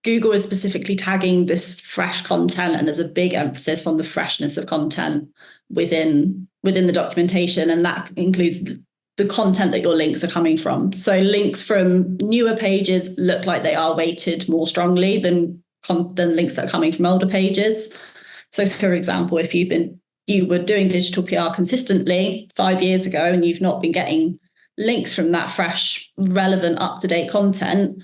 Google is specifically tagging this fresh content, and there's a big emphasis on the freshness of content within the documentation, and that includes the content that your links are coming from. So links from newer pages look like they are weighted more strongly than links that are coming from older pages. So for example, if you were doing digital PR consistently 5 years ago and you've not been getting links from that fresh, relevant, up-to-date content,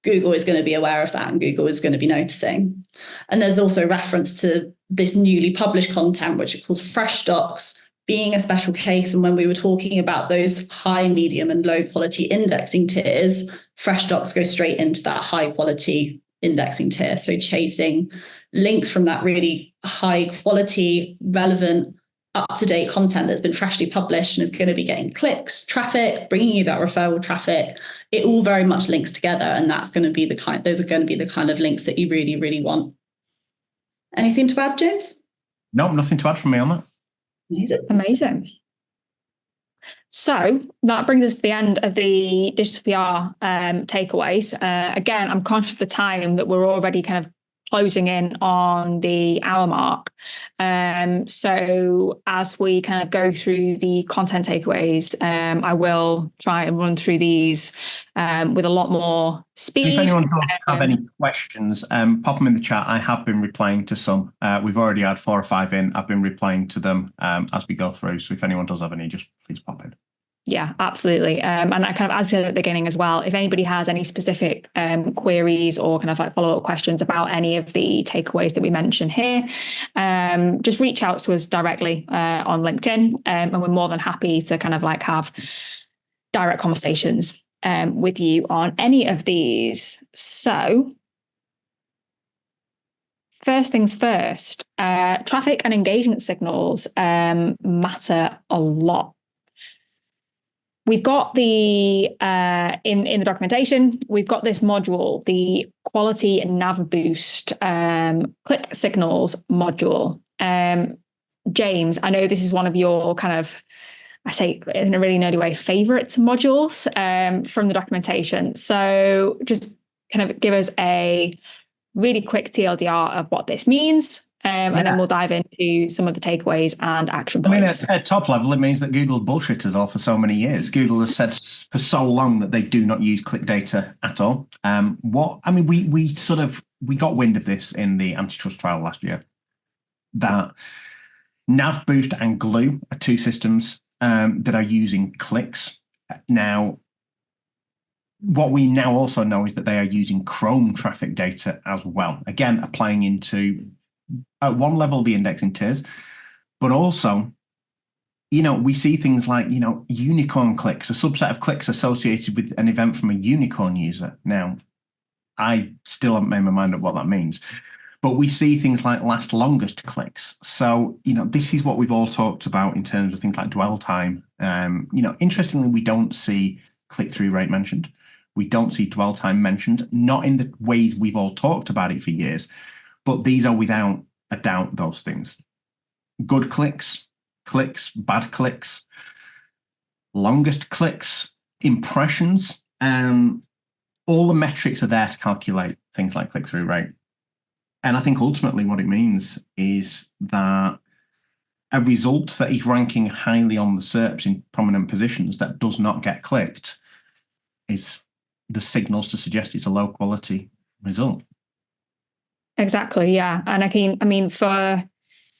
Google is going to be aware of that and Google is going to be noticing. And there's also reference to this newly published content, which it calls fresh docs, being a special case. And when we were talking about those high, medium, and low quality indexing tiers, fresh docs go straight into that high quality indexing tier. So chasing links from that really high quality, relevant, up-to-date content that's been freshly published and is going to be getting clicks, traffic, bringing you that referral traffic. It all very much links together, and those are going to be the kind of links that you really, really want. Anything to add, James? No, nothing to add from me on that. Amazing. So that brings us to the end of the digital PR takeaways. Again, I'm conscious of the time that we're already kind of closing in on the hour mark. So as we kind of go through the content takeaways, I will try and run through these with a lot more speed. If anyone does have any questions, pop them in the chat. I have been replying to some. We've already had 4 or 5 in. I've been replying to them as we go through. So if anyone does have any, just please pop in. Yeah, absolutely. And I kind of, as we said at the beginning as well, if anybody has any specific queries or kind of like follow-up questions about any of the takeaways that we mentioned here, just reach out to us directly on LinkedIn, and we're more than happy to kind of like have direct conversations with you on any of these. So first things first, traffic and engagement signals matter a lot. We've got the, in the documentation, we've got this module, the quality and nav boost click signals module. James, I know this is one of your kind of, I say in a really nerdy way, favorite modules from the documentation. So just kind of give us a really quick TLDR of what this means. And then we'll dive into some of the takeaways and action points. At top level, it means that Google bullshit us all for so many years. Google has said for so long that they do not use click data at all. We got wind of this in the antitrust trial last year, that Nav Boost and Glue are 2 systems that are using clicks. Now, what we now also know is that they are using Chrome traffic data as well. Again, applying into at one level the indexing tiers, but also, we see things like, unicorn clicks, a subset of clicks associated with an event from a unicorn user. Now, I still haven't made my mind up what that means, but we see things like last longest clicks. So, this is what we've all talked about in terms of things like dwell time. Interestingly, we don't see click-through rate mentioned. We don't see dwell time mentioned, not in the ways we've all talked about it for years. But these are without a doubt those things. Good clicks, clicks, bad clicks, longest clicks, impressions, and all the metrics are there to calculate things like click-through rate. And I think ultimately what it means is that a result that is ranking highly on the SERPs in prominent positions that does not get clicked is the signals to suggest it's a low quality result. Exactly, yeah. And I mean, for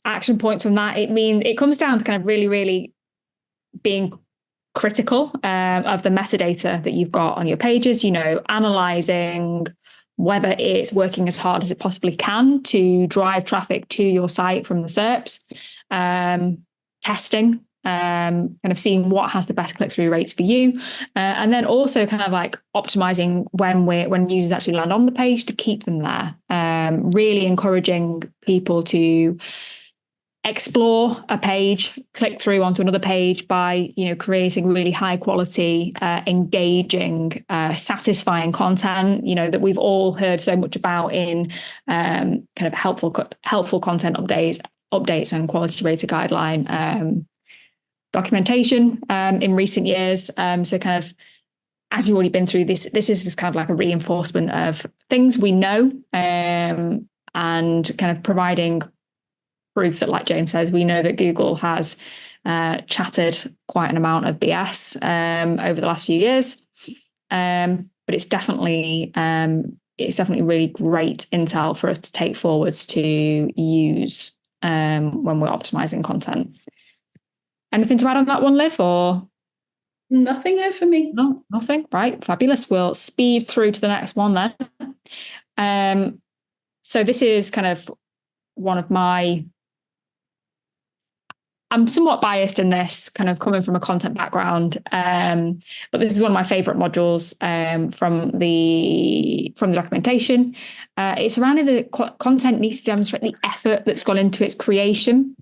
action points from that, it comes down to kind of really, really being critical of the metadata that you've got on your pages, analyzing whether it's working as hard as it possibly can to drive traffic to your site from the SERPs, testing, kind of seeing what has the best click-through rates for you, and then also kind of like optimizing when users actually land on the page to keep them there. Really encouraging people to explore a page, click through onto another page by, creating really high quality, engaging, satisfying content, that we've all heard so much about in kind of helpful content updates and quality rated guideline documentation in recent years. So kind of, as you've already been through this is just kind of like a reinforcement of things we know, and kind of providing proof that, like James says, we know that Google has chatted quite an amount of BS over the last few years, but it's definitely really great intel for us to take forwards to use when we're optimizing content. Anything to add on that one, Liv, or? Nothing there for me. No, nothing. Right, fabulous. We'll speed through to the next one then. So this is kind of one of my, I'm somewhat biased in this, kind of coming from a content background, but this is one of my favorite modules from the documentation. It's surrounding the content needs to demonstrate the effort that's gone into its creation.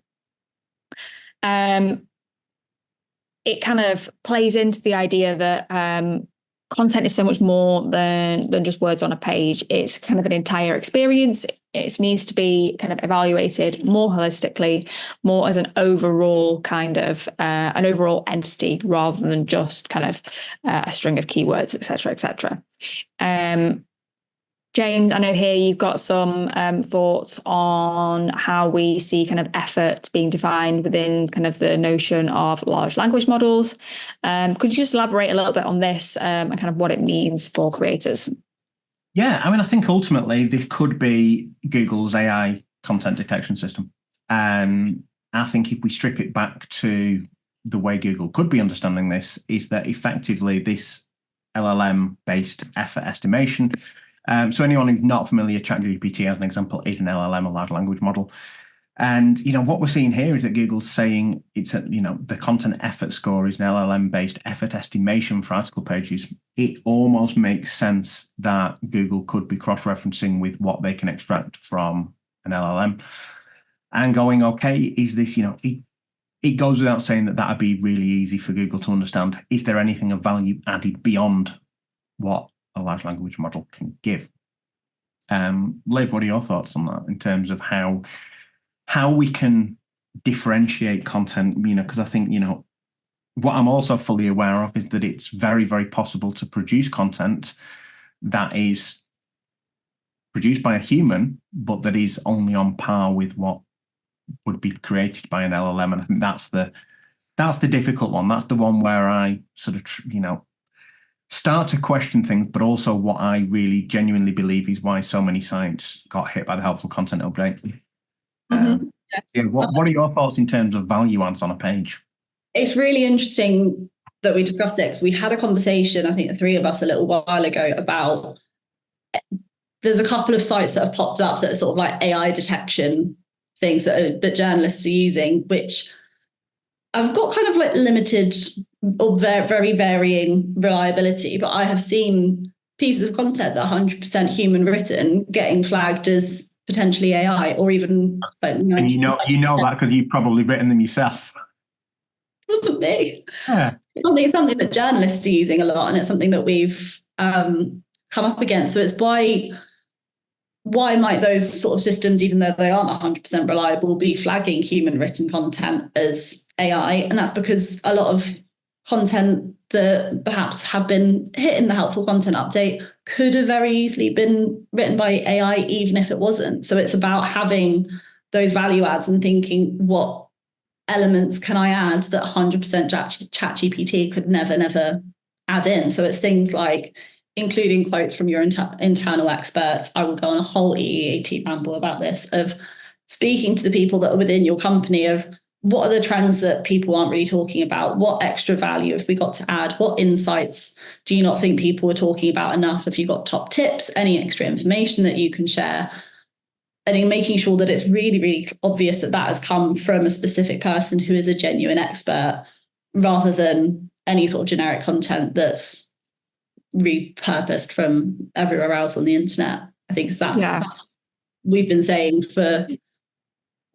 It kind of plays into the idea that content is so much more than just words on a page. It's kind of an entire experience. It needs to be kind of evaluated more holistically, more as an overall kind of an overall entity rather than just kind of a string of keywords, et cetera, et cetera. James, I know here you've got some thoughts on how we see kind of effort being defined within kind of the notion of large language models. Could you just elaborate a little bit on this and kind of what it means for creators? Yeah, I mean, I think ultimately this could be Google's AI content detection system. I think if we strip it back to the way Google could be understanding this, is that effectively this LLM-based effort estimation. So anyone who's not familiar, ChatGPT as an example is an LLM, a large language model. And, what we're seeing here is that Google's saying it's the content effort score is an LLM-based effort estimation for article pages. It almost makes sense that Google could be cross-referencing with what they can extract from an LLM and going, okay, is this, it goes without saying that that'd be really easy for Google to understand. Is there anything of value added beyond what a large language model can give? Liv, what are your thoughts on that in terms of how we can differentiate content? Because I think, what I'm also fully aware of is that it's very, very possible to produce content that is produced by a human, but that is only on par with what would be created by an LLM. And I think that's the difficult one. That's the one where I sort of, start to question things, but also what I really genuinely believe is why so many sites got hit by the helpful content update. What are your thoughts in terms of value adds on a page? It's really interesting that we discussed it, because we had a conversation, I think the three of us, a little while ago, about there's a couple of sites that have popped up that are sort of like AI detection things that journalists are using, which I've got kind of like limited or very varying reliability, but I have seen pieces of content that are 100% human written getting flagged as potentially AI, or even like, and you know that because you've probably written them yourself. It wasn't me. Yeah. It's something that journalists are using a lot, and it's something that we've come up against. So it's why might those sort of systems, even though they aren't 100% reliable, be flagging human written content as AI, and that's because a lot of content that perhaps have been hitting the helpful content update could have very easily been written by AI, even if it wasn't. So it's about having those value adds and thinking, what elements can I add that 100% ChatGPT could never add in? So it's things like including quotes from your internal experts. I will go on a whole EEAT ramble about this, of speaking to the people that are within your company of what are the trends that people aren't really talking about? What extra value have we got to add? What insights do you not think people are talking about enough? Have you got top tips, any extra information that you can share? And in making sure that it's really, really obvious that that has come from a specific person who is a genuine expert, rather than any sort of generic content that's repurposed from everywhere else on the internet. I think that's we've been saying for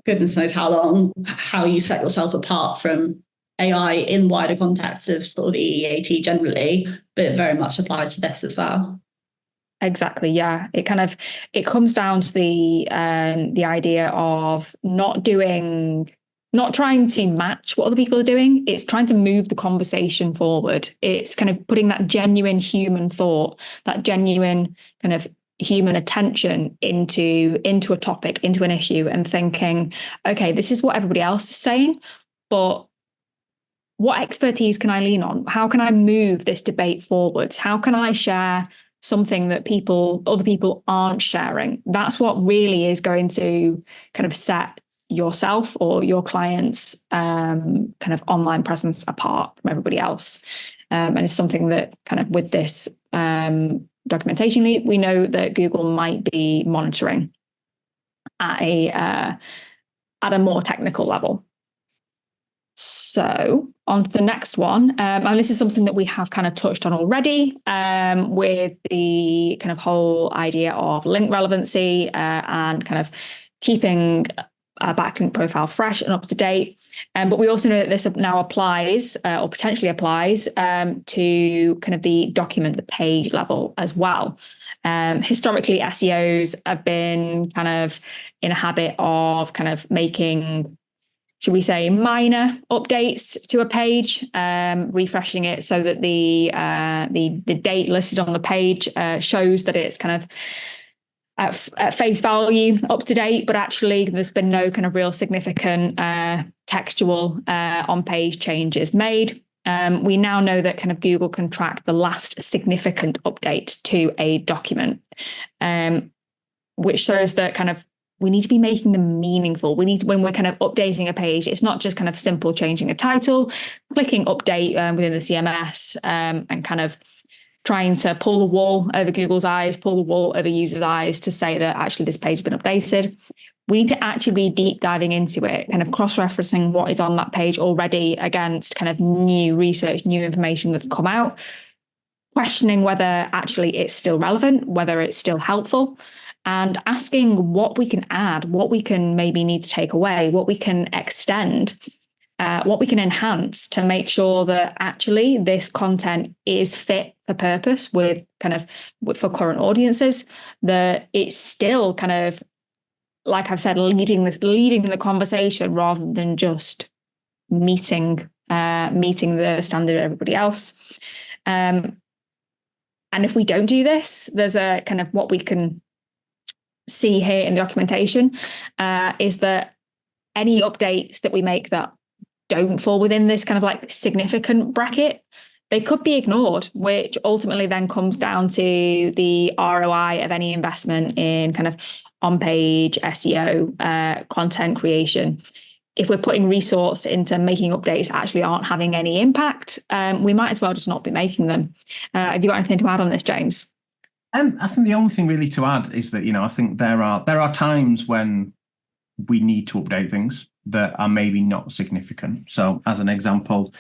goodness knows how long, how you set yourself apart from AI in wider context of sort of EEAT generally, but it very much applies to this as well. Exactly. Yeah. It comes down to the idea of not trying to match what other people are doing. It's trying to move the conversation forward. It's kind of putting that genuine human thought, that genuine kind of human attention into a topic, into an issue, and thinking, okay, this is what everybody else is saying, but what expertise can I lean on? How can I move this debate forwards? How can I share something that other people aren't sharing? That's what really is going to kind of set yourself or your clients' kind of online presence apart from everybody else. And it's something that kind of with this documentation lead, we know that Google might be monitoring at a more technical level. So on to the next one. And this is something that we have kind of touched on already with the kind of whole idea of link relevancy and kind of keeping a backlink profile fresh and up to date. But we also know that this now applies or potentially applies to kind of the document, the page level as well. Historically, SEOs have been kind of in a habit of kind of making, should we say, minor updates to a page, refreshing it so that the date listed on the page shows that it's kind of at face value up to date, but actually there's been no kind of real significant textual on-page changes made. We now know that kind of Google can track the last significant update to a document, which shows that kind of we need to be making them meaningful. We need to, when we're kind of updating a page, it's not just kind of simple changing a title, clicking update within the CMS and kind of trying to pull the wool over Google's eyes, pull the wool over users' eyes to say that actually this page has been updated. We need to actually be deep diving into it, kind of cross-referencing what is on that page already against kind of new research, new information that's come out, questioning whether actually it's still relevant, whether it's still helpful, and asking what we can add, what we can maybe need to take away, what we can extend, what we can enhance to make sure that actually this content is fit for purpose with kind of for current audiences, that it's still kind of, like I've said, leading the conversation rather than just meeting the standard of everybody else. And if we don't do this, there's a kind of what we can see here in the documentation is that any updates that we make that don't fall within this kind of like significant bracket, they could be ignored, which ultimately then comes down to the ROI of any investment in kind of on-page SEO, content creation. If we're putting resource into making updates that actually aren't having any impact, we might as well just not be making them. Have you got anything to add on this, James? I think the only thing really to add is that, I think there are times when we need to update things that are maybe not significant. So as an example,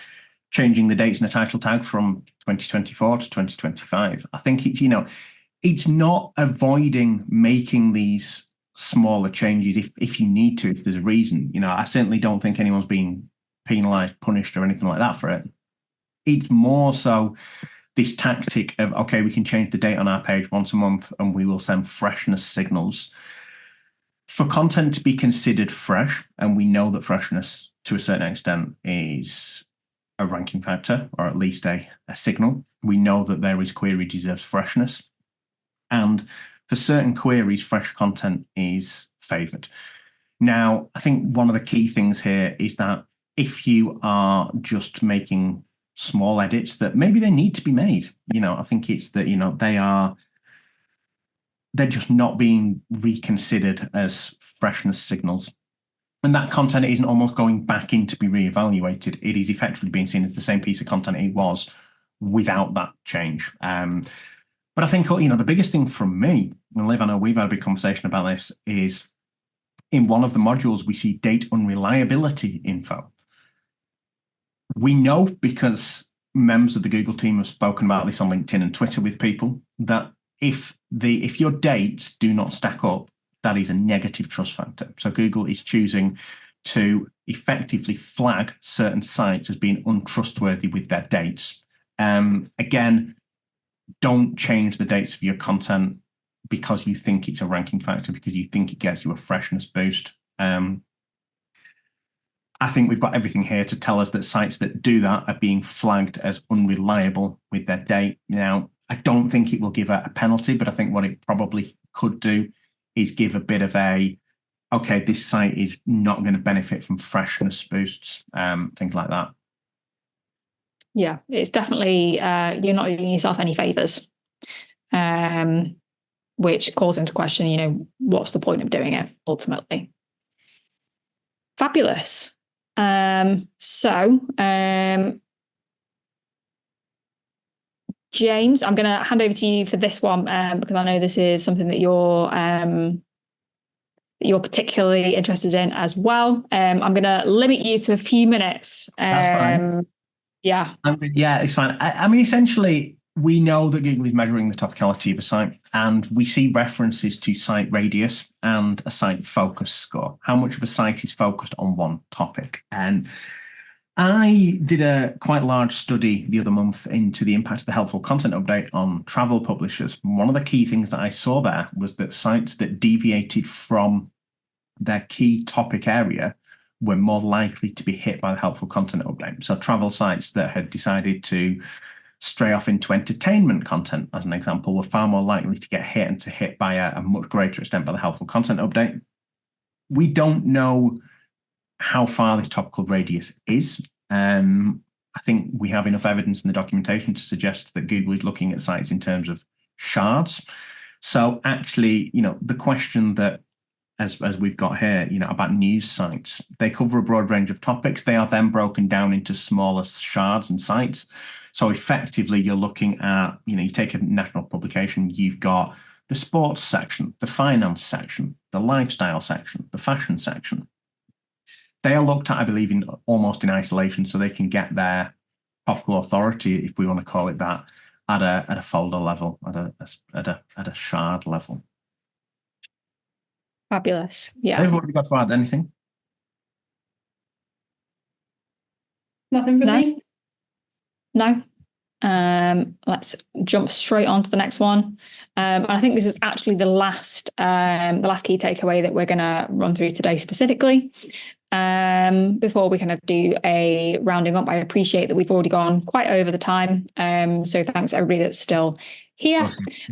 changing the dates in a title tag from 2024 to 2025. I think it's not avoiding making these smaller changes if you need to, if there's a reason. I certainly don't think anyone's being penalized, punished, or anything like that for it. It's more so this tactic of, okay, we can change the date on our page once a month and we will send freshness signals. For content to be considered fresh, and we know that freshness to a certain extent, is a ranking factor, or at least a signal. We know that there is query deserves freshness. And for certain queries, fresh content is favoured. Now, I think one of the key things here is that if you are just making small edits that maybe they need to be made, I think it's that, they're just not being reconsidered as freshness signals. And that content isn't almost going back in to be reevaluated. It is effectively being seen as the same piece of content it was without that change. But I think, the biggest thing from me, and Liv, I know we've had a big conversation about this, is in one of the modules, we see date unreliability info. We know, because members of the Google team have spoken about this on LinkedIn and Twitter with people, that if your dates do not stack up, that is a negative trust factor. So Google is choosing to effectively flag certain sites as being untrustworthy with their dates. Again, don't change the dates of your content because you think it's a ranking factor, because you think it gets you a freshness boost. I think we've got everything here to tell us that sites that do that are being flagged as unreliable with their date. Now, I don't think it will give a penalty, but I think what it probably could do is give a bit of okay, this site is not going to benefit from freshness boosts, things like that. Yeah, it's definitely, you're not doing yourself any favours, which calls into question, what's the point of doing it ultimately? Fabulous. James, I'm going to hand over to you for this one because I know this is something that you're particularly interested in as well. I'm going to limit you to a few minutes. That's fine. Yeah. Yeah, it's fine. I mean, essentially, we know that Google is measuring the topicality of a site, and we see references to site radius and a site focus score, how much of a site is focused on one topic. And I did a quite large study the other month into the impact of the helpful content update on travel publishers. One of the key things that I saw there was that sites that deviated from their key topic area were more likely to be hit by the helpful content update. So travel sites that had decided to stray off into entertainment content, as an example, were far more likely to get hit and to hit by a much greater extent by the helpful content update. We don't know how far this topical radius is. I think we have enough evidence in the documentation to suggest that Google is looking at sites in terms of shards. So actually, the question that, as we've got here, about news sites, they cover a broad range of topics. They are then broken down into smaller shards and sites. So effectively, you're looking at, you take a national publication, you've got the sports section, the finance section, the lifestyle section, the fashion section. They are looked at, I believe, almost in isolation, so they can get their topical authority, if we want to call it that, at a folder level, at a shard level. Fabulous. Yeah. Have you got to add anything? Nothing for me. No. Let's jump straight on to the next one. And I think this is actually the last key takeaway that we're going to run through today specifically. Before we kind of do a rounding up, I appreciate that we've already gone quite over the time. So thanks everybody that's still here.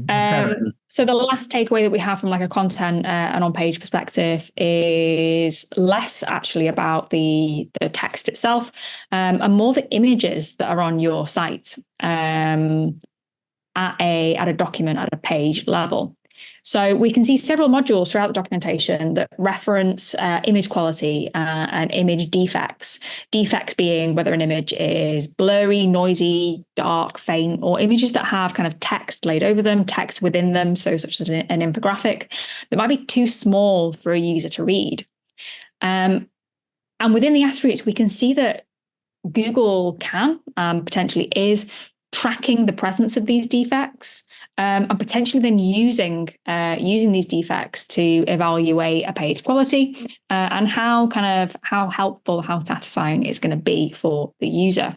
Awesome. So the last takeaway that we have from like a content and on-page perspective is less actually about the text itself and more the images that are on your site at a document, at a page level. So we can see several modules throughout the documentation that reference image quality and image defects. Defects being whether an image is blurry, noisy, dark, faint, or images that have kind of text laid over them, text within them, so such as an infographic, that might be too small for a user to read. And within the attributes, we can see that Google can, potentially is, tracking the presence of these defects and potentially then using these defects to evaluate a page quality and how helpful, how satisfying it's going to be for the user.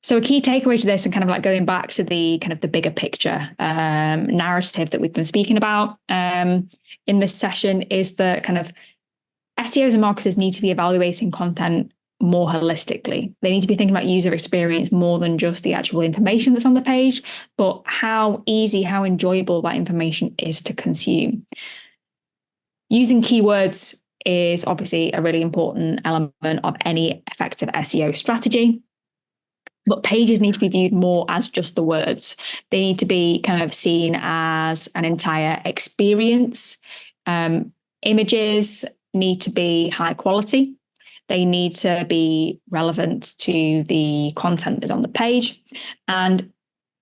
So a key takeaway to this, and kind of like going back to the kind of the bigger picture narrative that we've been speaking about in this session, is that kind of SEOs and marketers need to be evaluating content more holistically. They need to be thinking about user experience more than just the actual information that's on the page, but how easy, how enjoyable that information is to consume. Using keywords is obviously a really important element of any effective SEO strategy. But pages need to be viewed more as just the words. They need to be kind of seen as an entire experience. Images need to be high quality. They need to be relevant to the content that's on the page. And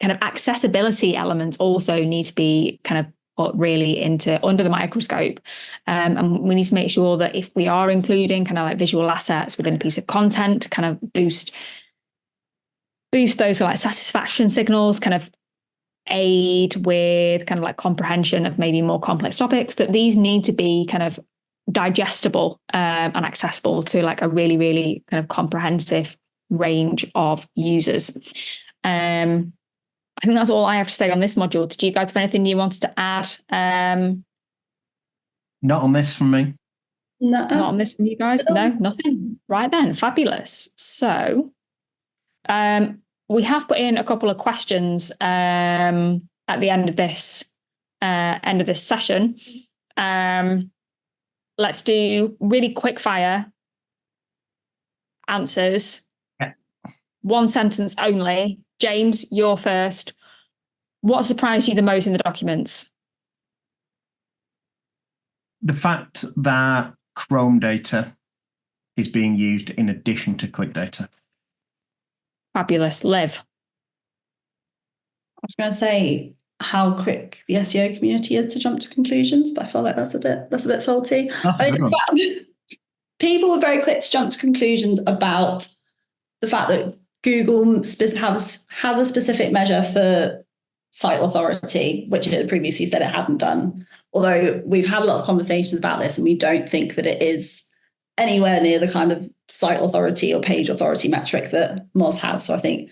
kind of accessibility elements also need to be kind of put really under the microscope. And we need to make sure that if we are including kind of like visual assets within a piece of content, kind of boost those like satisfaction signals, kind of aid with kind of like comprehension of maybe more complex topics, that these need to be kind of digestible and accessible to like a really, really kind of comprehensive range of users. I think that's all I have to say on this module. Did you guys have anything you wanted to add? Not on this from me. No. Not on this from you guys? No, nothing. Right then, fabulous. So we have put in a couple of questions at the end of this session. Let's do really quick fire answers. Yeah. One sentence only. James, you're first. What surprised you the most in the documents? The fact that Chrome data is being used in addition to click data. Fabulous. Liv. I was going to say how quick the SEO community is to jump to conclusions, but I feel like that's a bit salty. That's a good one. People were very quick to jump to conclusions about the fact that Google has a specific measure for site authority, which it previously said it hadn't done. Although we've had a lot of conversations about this, and we don't think that it is anywhere near the kind of site authority or page authority metric that Moz has. So I think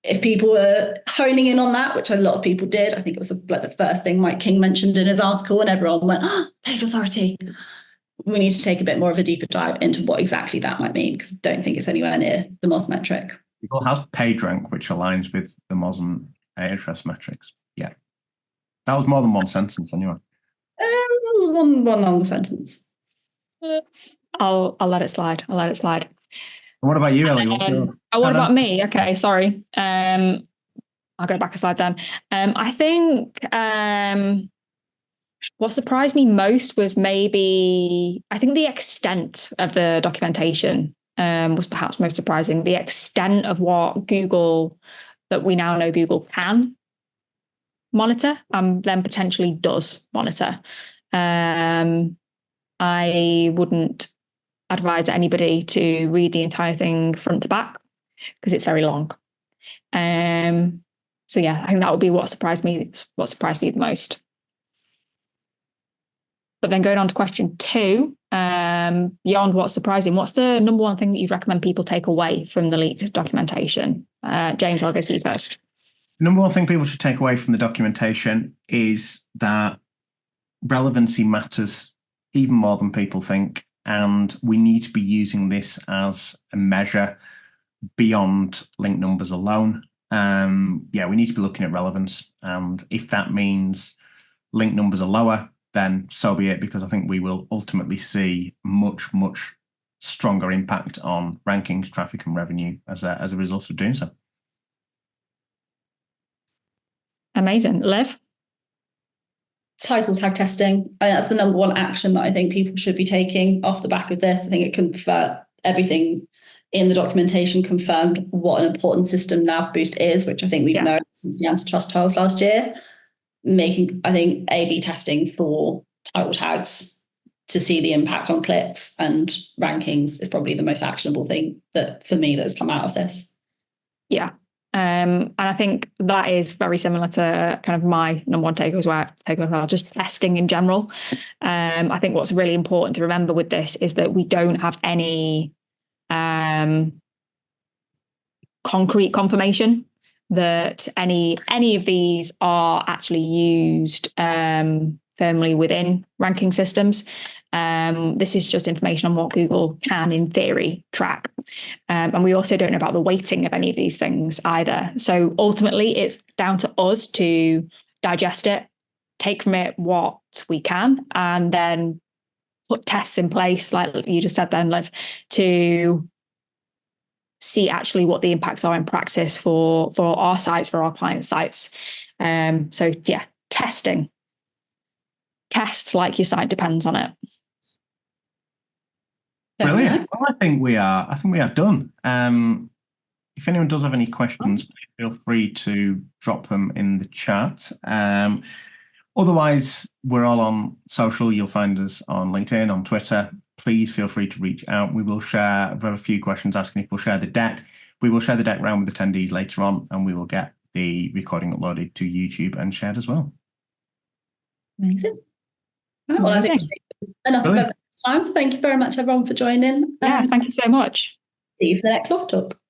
if people were honing in on that, which a lot of people did, I think it was the first thing Mike King mentioned in his article, and everyone went, oh, page authority. We need to take a bit more of a deeper dive into what exactly that might mean, because I don't think it's anywhere near the Moz metric. Google has PageRank, which aligns with the Moz and Ahrefs metrics. Yeah. That was more than one sentence anyway. It was one long sentence. I'll let it slide. And what about you, Ellie? What about me? Okay, sorry. I'll go back a slide then. I think what surprised me most was the extent of the documentation was perhaps most surprising. The extent of what that we now know Google can monitor and then potentially does monitor. I wouldn't advise anybody to read the entire thing front to back because it's very long. So yeah, I think that would be what surprised me the most. But then going on to question 2, beyond what's surprising, what's the number one thing that you'd recommend people take away from the leaked documentation? James, I'll go to you first. The number one thing people should take away from the documentation is that relevancy matters even more than people think, and we need to be using this as a measure beyond link numbers alone. We need to be looking at relevance, and if that means link numbers are lower, then so be it, because I think we will ultimately see much, much stronger impact on rankings, traffic, and revenue as a result of doing so. Amazing. Liv? Title tag testing. That's the number one action that I think people should be taking off the back of this. I think it confirmed everything in the documentation, confirmed what an important system Nav Boost is, which I think we've known since the antitrust trials last year. Making, I think, A/B testing for title tags to see the impact on clicks and rankings is probably the most actionable thing that for me that's come out of this. Yeah. And I think that is very similar to kind of my number one takeaway as well, just testing in general. I think what's really important to remember with this is that we don't have any concrete confirmation that any of these are actually used firmly within ranking systems. This is just information on what Google can, in theory, track. And we also don't know about the weighting of any of these things either. So ultimately, it's down to us to digest it, take from it what we can, and then put tests in place, like you just said then, Liv, to see actually what the impacts are in practice for our sites, for our client sites. So yeah, testing. Test like your site depends on it. Brilliant. Well, I think we are done. If anyone does have any questions, please feel free to drop them in the chat. Otherwise, we're all on social. You'll find us on LinkedIn, on Twitter. Please feel free to reach out. We will share. I've got a few questions asking if we'll share the deck. We will share the deck round with attendees later on, and we will get the recording uploaded to YouTube and shared as well. Amazing. Right, well, I think enough of time. So thank you very much, everyone, for joining. Yeah, thank you so much. See you for the next Loft Talk.